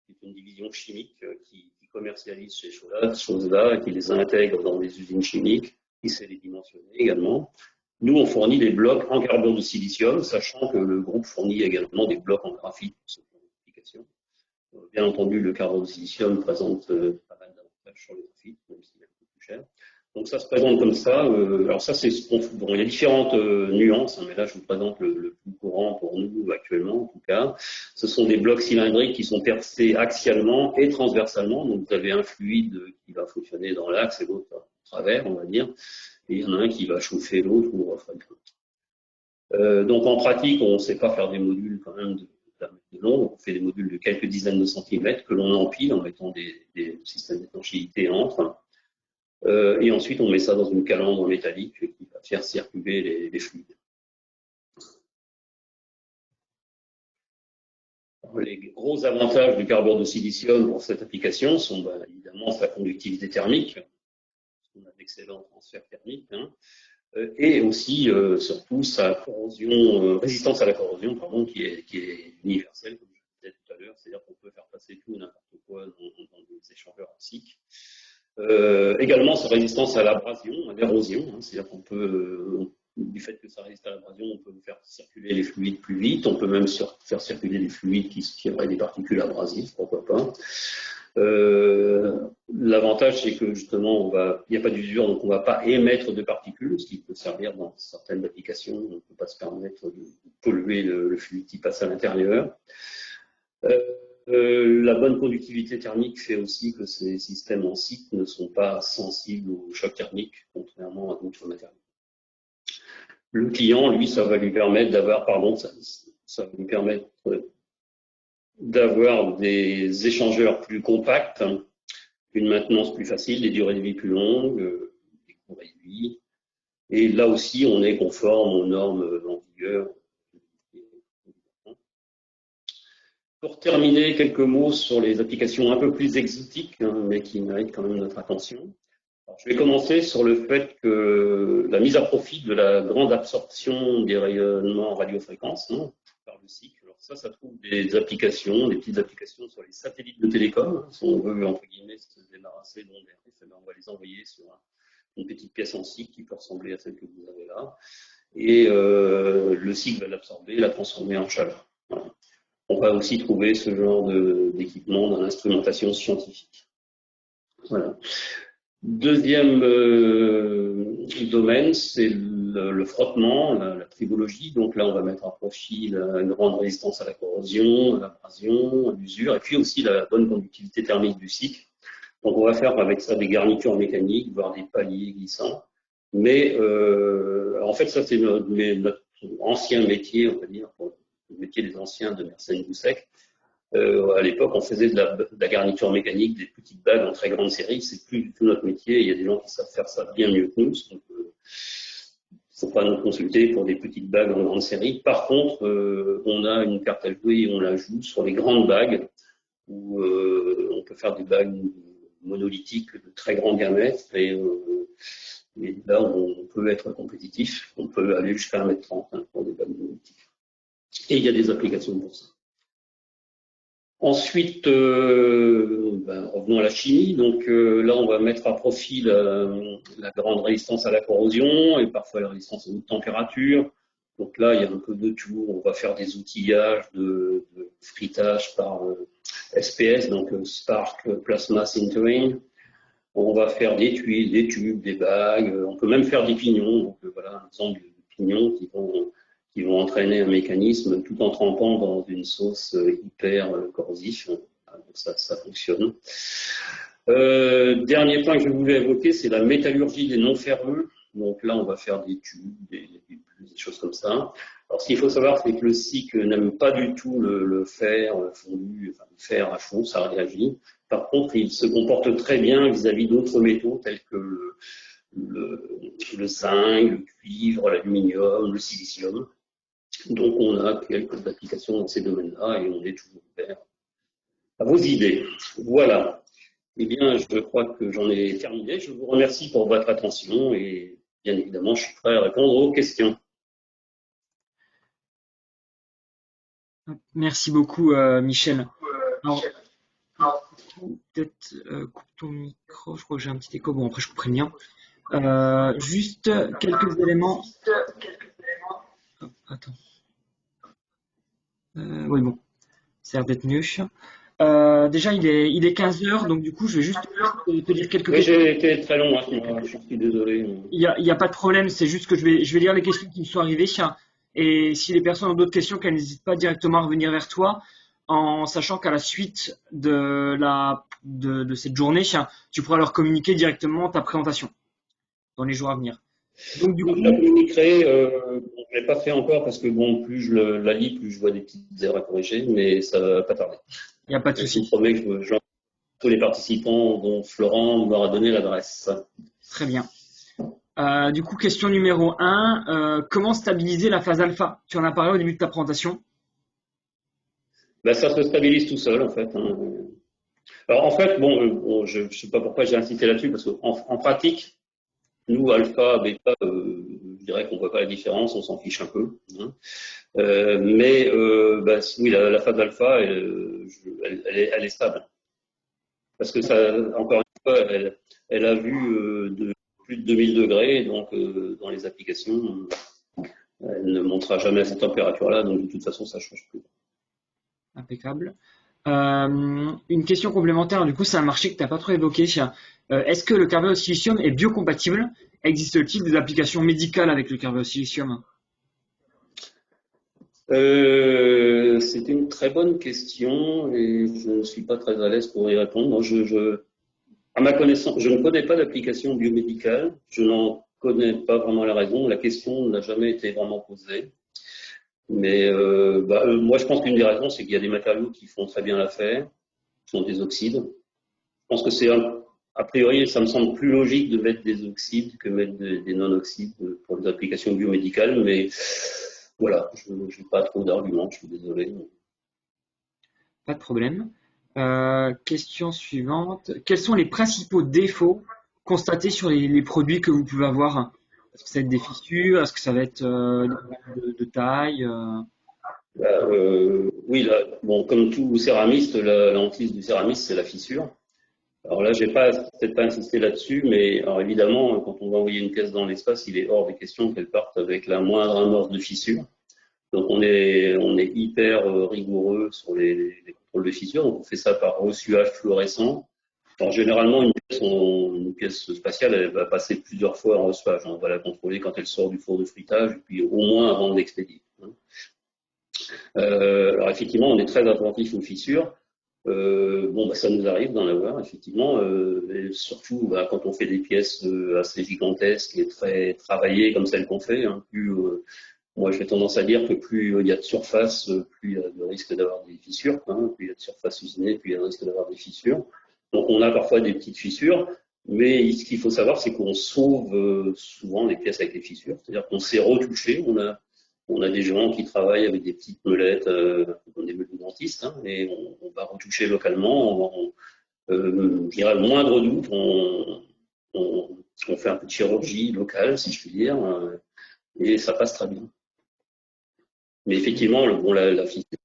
qui est une division chimique qui commercialise ces choses-là et qui les intègre dans des usines chimiques, qui sait les dimensionner également. Nous, on fournit des blocs en carbure de silicium, sachant que le groupe fournit également des blocs en graphite pour ce genre d'application. Bien entendu, le carbure de silicium présente pas mal d'avantages sur le graphite, même s'il est un peu plus cher. Donc ça se présente comme ça. Alors ça, c'est bon, il y a différentes nuances, hein, mais là, je vous présente le plus courant pour nous actuellement, en tout cas. Ce sont des blocs cylindriques qui sont percés axialement et transversalement. Donc vous avez un fluide qui va fonctionner dans l'axe et l'autre à travers, on va dire. Et il y en a un qui va chauffer l'autre ou refroidir l'autre. Donc en pratique, on ne sait pas faire des modules quand même de long. On fait des modules de quelques dizaines de centimètres que l'on empile en mettant des systèmes d'étanchéité entre. Et ensuite, on met ça dans une calandre métallique qui va faire circuler les fluides. Alors, les gros avantages du carbure de silicium pour cette application sont évidemment sa conductivité thermique. on a d'excellents transferts thermiques, hein, et aussi, surtout, sa résistance à la corrosion, pardon, qui est universelle, comme je disais tout à l'heure, c'est-à-dire qu'on peut faire passer tout et n'importe quoi dans des échangeurs en SiC. Également, sa résistance à l'abrasion, à l'érosion, hein, c'est-à-dire qu'on peut, du fait que ça résiste à l'abrasion, on peut faire circuler les fluides plus vite, on peut même faire circuler des fluides qui auraient des particules abrasives, pourquoi pas. L'avantage, c'est que justement, il n'y a pas d'usure, donc on ne va pas émettre de particules, ce qui peut servir dans certaines applications. On ne peut pas se permettre de polluer le fluide qui passe à l'intérieur. La bonne conductivité thermique fait aussi que ces systèmes en SiC ne sont pas sensibles au choc thermique, contrairement à d'autres matériaux. Le client, lui, ça va lui permettre d'avoir des échangeurs plus compacts, une maintenance plus facile, des durées de vie plus longues, des coûts réduits. Et là aussi, on est conforme aux normes en vigueur. Pour terminer, quelques mots sur les applications un peu plus exotiques, hein, mais qui méritent quand même notre attention. Alors, je vais commencer sur le fait que la mise à profit de la grande absorption des rayonnements en radiofréquence, hein, par le SiC. Alors ça trouve des applications, des petites applications sur les satellites de télécom. Si on veut, entre guillemets, se débarrasser d'ondes RF, on va les envoyer sur une petite pièce en SiC qui peut ressembler à celle que vous avez là. Et le SiC va l'absorber, la transformer en chaleur. Voilà. On va aussi trouver ce genre d'équipement dans l'instrumentation scientifique. Voilà. Deuxième domaine, c'est le frottement, la tribologie. Donc là, on va mettre à profit une grande résistance à la corrosion, à l'abrasion, à l'usure, et puis aussi la bonne conductivité thermique du SiC. Donc on va faire avec ça des garnitures mécaniques, voire des paliers glissants. Mais en fait, ça c'est notre ancien métier, on va dire, le métier des anciens de Mersenne-Goussec. À l'époque, on faisait de la garniture mécanique, des petites bagues en très grande série. C'est plus du tout notre métier. Il y a des gens qui savent faire ça bien mieux que nous. Donc, il ne faut pas nous consulter pour des petites bagues en grande série. Par contre, on a une carte à jouer et on la joue sur les grandes bagues où on peut faire des bagues monolithiques de très grand diamètre. Et là, on peut être compétitif. On peut aller jusqu'à 1,30 m pour des bagues monolithiques. Et il y a des applications pour ça. Ensuite, revenons à la chimie. Donc là, on va mettre à profit la grande résistance à la corrosion et parfois la résistance à haute température. Donc là, il y a un peu de tout. On va faire des outillages de frittage par SPS, donc Spark Plasma Sintering. On va faire des tuiles, des tubes, des bagues. On peut même faire des pignons. Donc voilà un exemple de pignons qui vont entraîner un mécanisme tout en trempant dans une sauce hyper corrosif. Donc ça fonctionne. Dernier point que je voulais évoquer, c'est la métallurgie des non-ferreux. Donc là, on va faire des tubes, des choses comme ça. Alors, ce qu'il faut savoir, c'est que le SiC n'aime pas du tout le fer fondu, enfin, le fer à chaud, ça réagit. Par contre, il se comporte très bien vis-à-vis d'autres métaux tels que le zinc, le cuivre, l'aluminium, le silicium. Donc, on a quelques applications dans ces domaines-là et on est toujours ouvert à vos idées. Voilà. Eh bien, je crois que j'en ai terminé. Je vous remercie pour votre attention et bien évidemment, je suis prêt à répondre aux questions. Merci beaucoup, Michel. Alors, peut-être coupe ton micro, je crois que j'ai un petit écho. Bon, après, je couperai le mien. Juste quelques éléments. Hop, attends. Oui, bon, ça a l'air d'être mieux. Déjà, il est 15 h, donc du coup, je vais juste te lire quelques questions. Oui, j'ai été très long, hein, je suis désolé. Il y a pas de problème, c'est juste que je vais lire les questions qui me sont arrivées. Et si les personnes ont d'autres questions, qu'elles n'hésitent pas directement à revenir vers toi, en sachant qu'à la suite de cette journée, tu pourras leur communiquer directement ta présentation dans les jours à venir. Donc, du coup, je la communiquerai, je ne l'ai pas fait encore parce que bon, plus je la lis, plus je vois des petites erreurs à corriger, mais ça ne va pas tarder. Il n'y a pas de souci. Je promets que tous les participants dont Florent m'aura donné l'adresse. Très bien. Du coup, question numéro 1, comment stabiliser la phase alpha? Tu en as parlé au début de ta présentation. Ben, ça se stabilise tout seul, en fait. Hein. Alors, en fait, bon, je ne sais pas pourquoi j'ai insisté là-dessus, parce qu'en pratique, Nous, alpha, bêta, je dirais qu'on ne voit pas la différence, on s'en fiche un peu. Hein. Oui, la phase alpha, elle est stable. Parce que ça, encore une fois, elle a vu de plus de 2000 degrés, donc dans les applications, elle ne montera jamais à cette température-là, donc de toute façon, ça ne change plus. Impeccable. Une question complémentaire, du coup, c'est un marché que tu n'as pas trop évoqué. Est-ce que le carbone au silicium est biocompatible? Existe-t-il des applications médicales avec le carbone au silicium? C'est une très bonne question et je ne suis pas très à l'aise pour y répondre. À ma connaissance, je ne connais pas d'application biomédicale. Je n'en connais pas vraiment la raison. La question n'a jamais été vraiment posée. Mais moi, je pense qu'une des raisons, c'est qu'il y a des matériaux qui font très bien l'affaire, qui sont des oxydes. Je pense que a priori, ça me semble plus logique de mettre des oxydes que mettre des non-oxydes pour les applications biomédicales. Mais voilà, je n'ai pas trop d'arguments, je suis désolé. Pas de problème. Question suivante. Quels sont les principaux défauts constatés sur les produits que vous pouvez avoir? Est-ce que ça va être des fissures? Est-ce que ça va être des problèmes de taille? Oui, là, bon, comme tout céramiste, la hantise du céramiste, c'est la fissure. Alors là, j'ai peut-être pas insisté là-dessus, mais alors évidemment, quand on va envoyer une pièce dans l'espace, il est hors des questions qu'elle parte avec la moindre amorce de fissure. Donc on est hyper rigoureux sur les contrôles de fissure. Donc on fait ça par ressuage fluorescent. Alors généralement, une pièce spatiale, elle va passer plusieurs fois en ressuage. On va la contrôler quand elle sort du four de fritage, puis au moins avant de l'expédier. Alors effectivement, on est très attentif aux fissures. Ça nous arrive d'en avoir, effectivement, et surtout quand on fait des pièces assez gigantesques et très travaillées comme celles qu'on fait. Hein, moi, j'ai tendance à dire que plus il y a de surface, plus il y a de risque d'avoir des fissures. Hein, plus il y a de surface usinée, plus il y a de risque d'avoir des fissures. Donc, on a parfois des petites fissures, mais ce qu'il faut savoir, c'est qu'on sauve souvent les pièces avec les fissures. C'est-à-dire qu'on sait retoucher. On a des gens qui travaillent avec des petites meulettes, comme des meulettes de dentistes, hein, et on va retoucher localement. Je dirais, le moindre doute, on fait un peu de chirurgie locale, si je puis dire, et ça passe très bien. Mais effectivement, la fissure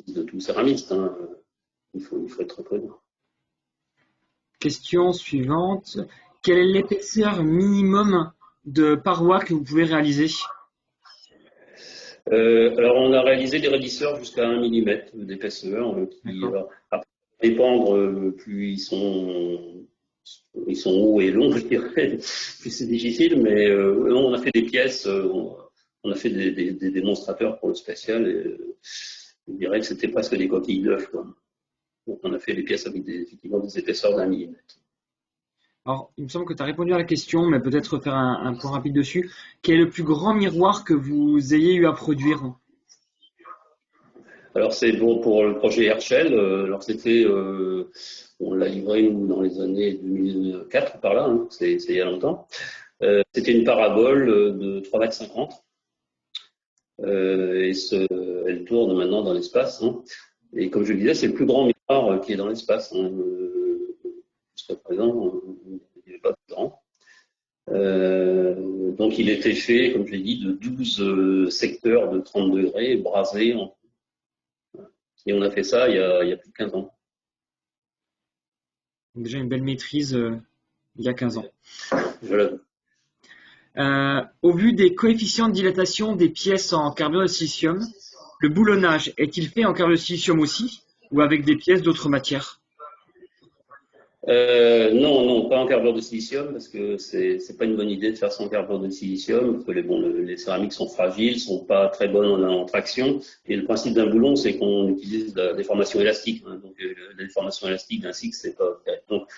de tout céramiste, hein, il faut être prudent. Question suivante. Quelle est l'épaisseur minimum de paroi que vous pouvez réaliser? Alors, on a réalisé des raidisseurs jusqu'à 1 mm d'épaisseur, qui, après, dépendre, plus ils sont hauts et longs, je dirais, plus c'est difficile, mais on a fait des pièces, on a fait des démonstrateurs pour le spatial, et je dirais que c'était presque des coquilles d'œufs. Donc, on a fait des pièces avec effectivement des épaisseurs d'1 millimètre. Alors, il me semble que tu as répondu à la question, mais peut-être faire un point rapide dessus. Quel est le plus grand miroir que vous ayez eu à produire? Alors, c'est bon pour le projet Herschel. Alors, on l'a livré, nous, dans les années 2004, par là, hein, c'est il y a longtemps. C'était une parabole de 3,50 m. Elle tourne maintenant dans l'espace. Hein. Et comme je le disais, c'est le plus grand miroir qui est dans l'espace. Hein. Jusqu'à présent, il n'est pas plus grand. Donc il était fait, comme je l'ai dit, de 12 secteurs de 30 degrés brasés. Et on a fait ça il y a plus de 15 ans. Déjà une belle maîtrise il y a 15 ans. Voilà. Au vu des coefficients de dilatation des pièces en carbure de silicium, le boulonnage est-il fait en carbure de silicium aussi ou avec des pièces d'autres matières? Non, pas en carbure de silicium, parce que c'est pas une bonne idée de faire ça en carbure de silicium, parce que les céramiques sont fragiles, sont pas très bonnes en traction, et le principe d'un boulon, c'est qu'on utilise la déformation élastique. Hein, donc la déformation élastique d'un cycle, c'est pas. Donc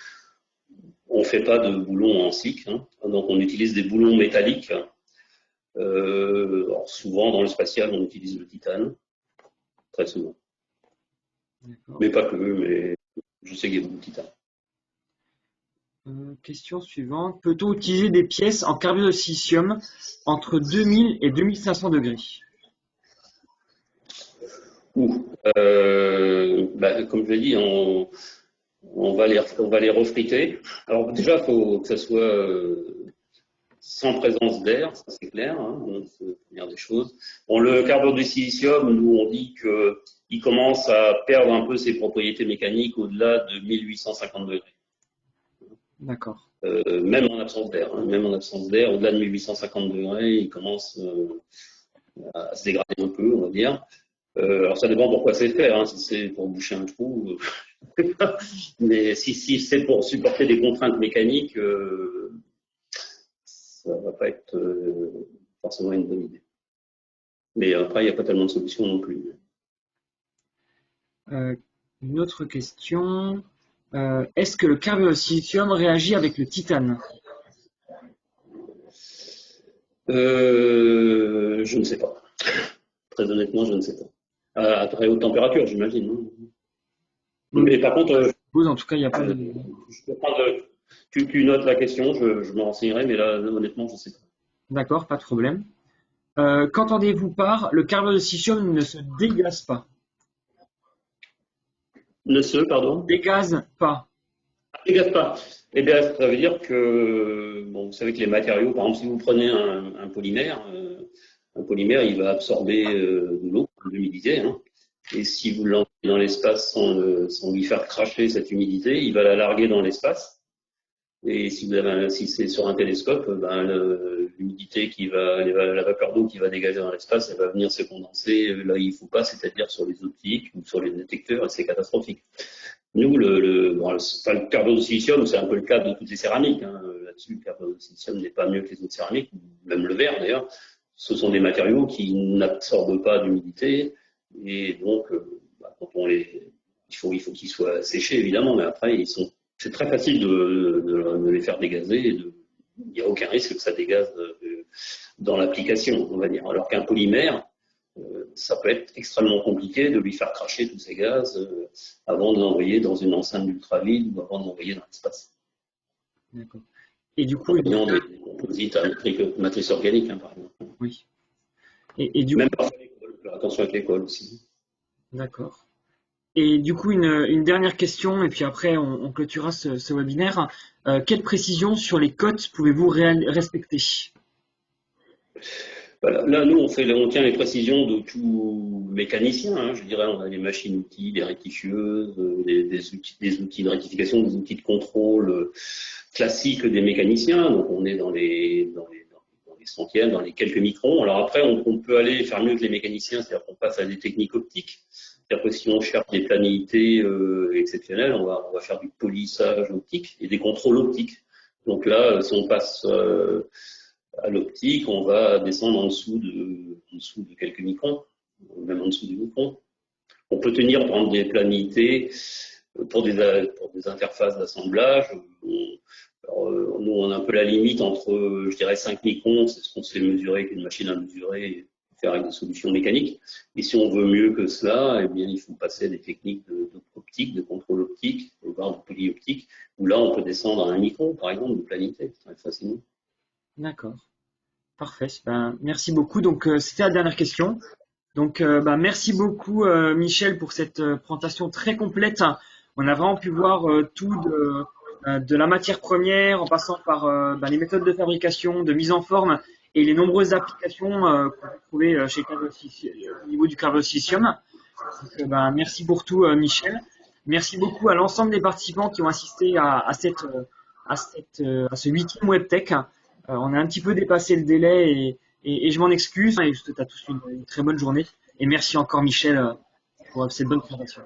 on fait pas de boulon en cycle, hein, donc on utilise des boulons métalliques. Alors souvent dans le spatial, on utilise le titane, très souvent. Mais pas que, mais je sais qu'il y a beaucoup de titane. Question suivante. Peut-on utiliser des pièces en carbure de silicium entre 2000 et 2500 degrés? Comme je l'ai dit, on va les refriter. Alors déjà, il faut que ça soit sans présence d'air, ça c'est clair, hein, donc c'est la première des choses. Bon, le carbure de silicium, nous on dit qu'il commence à perdre un peu ses propriétés mécaniques au-delà de 1850 degrés. D'accord. Même en absence d'air, hein, même en absence d'air, au-delà de 1850 degrés, il commence à se dégrader un peu, on va dire. Alors ça dépend pourquoi c'est fait, hein, si c'est pour boucher un trou, mais si c'est pour supporter des contraintes mécaniques, ça va pas être forcément une bonne idée. Mais après, il n'y a pas tellement de solutions non plus. Une autre question. Est-ce que le carbure de silicium réagit avec le titane? Je ne sais pas. Très honnêtement, je ne sais pas. À très haute température, j'imagine. Hein. Mais par contre, En tout cas, il n'y a pas de... je peux prendre, tu notes la question, je me renseignerai, mais là, honnêtement, je ne sais pas. D'accord, pas de problème. Qu'entendez-vous par le carbure de silicium ne se dégaze pas? Pardon? Dégaze pas. Dégaze pas. Eh bien, ça veut dire que, bon, vous savez que les matériaux, par exemple, si vous prenez un polymère, il va absorber de l'eau, de l'humidité, hein. Et si vous l'envoyez dans l'espace sans lui faire cracher cette humidité, il va la larguer dans l'espace. Et si c'est sur un télescope, ben, l'humidité la vapeur d'eau qui va dégager dans l'espace, elle va venir se condenser là où il ne faut pas, c'est-à-dire sur les optiques ou sur les détecteurs, et c'est catastrophique. Nous, le carbure de silicium, c'est un peu le cas de toutes les céramiques, hein. Là-dessus, le carbure de silicium n'est pas mieux que les autres céramiques, même le verre d'ailleurs. Ce sont des matériaux qui n'absorbent pas d'humidité, et donc, quand il faut qu'ils soient séchés évidemment, mais après, c'est très facile de les faire dégazer, il n'y a aucun risque que ça dégaze dans l'application, on va dire. Alors qu'un polymère, ça peut être extrêmement compliqué de lui faire cracher tous ces gaz avant de l'envoyer dans une enceinte ultravide ou avant de l'envoyer dans l'espace. D'accord. Et du coup, des composites à matrice organique, hein, par exemple. Oui. Et du Même coup, parfois l'école, faire attention avec l'école aussi. D'accord. Et du coup, une dernière question, et puis après, on clôturera ce webinaire. Quelle précision sur les cotes pouvez-vous respecter? Voilà. Là, nous, on tient les précisions de tout mécanicien, hein, je dirais. On a des machines-outils, des rectifieuses, des outils de rectification, des outils de contrôle classiques des mécaniciens. Donc, on est dans les centièmes, dans les quelques microns. Alors après, on peut aller faire mieux que les mécaniciens, c'est-à-dire qu'on passe à des techniques optiques. C'est-à-dire que si on cherche des planités exceptionnelles, on va faire du polissage optique et des contrôles optiques. Donc là, si on passe à l'optique, on va descendre en dessous de quelques microns, même en dessous du micron. On peut tenir, par exemple, des planités pour des interfaces d'assemblage. Nous, on a un peu la limite entre, je dirais, 5 microns, c'est ce qu'on sait mesurer avec une machine à mesurer, et faire avec des solutions mécaniques. Et si on veut mieux que cela, eh bien, il faut passer à des techniques d'optique, de contrôle optique, voire de polyoptique, où là, on peut descendre à 1 micron, par exemple, de planité, très facilement. D'accord. Parfait. Ben, merci beaucoup. Donc, c'était la dernière question. Donc, merci beaucoup, Michel, pour cette présentation très complète. On a vraiment pu voir tout de la matière première, en passant par les méthodes de fabrication, de mise en forme et les nombreuses applications qu'on peut trouver chez au niveau du carbure de silicium. Donc, merci pour tout, Michel. Merci beaucoup à l'ensemble des participants qui ont assisté à ce 8e WebTech. On a un petit peu dépassé le délai et je m'en excuse. Et je te souhaite à tous une très bonne journée. Et merci encore, Michel, pour cette bonne présentation.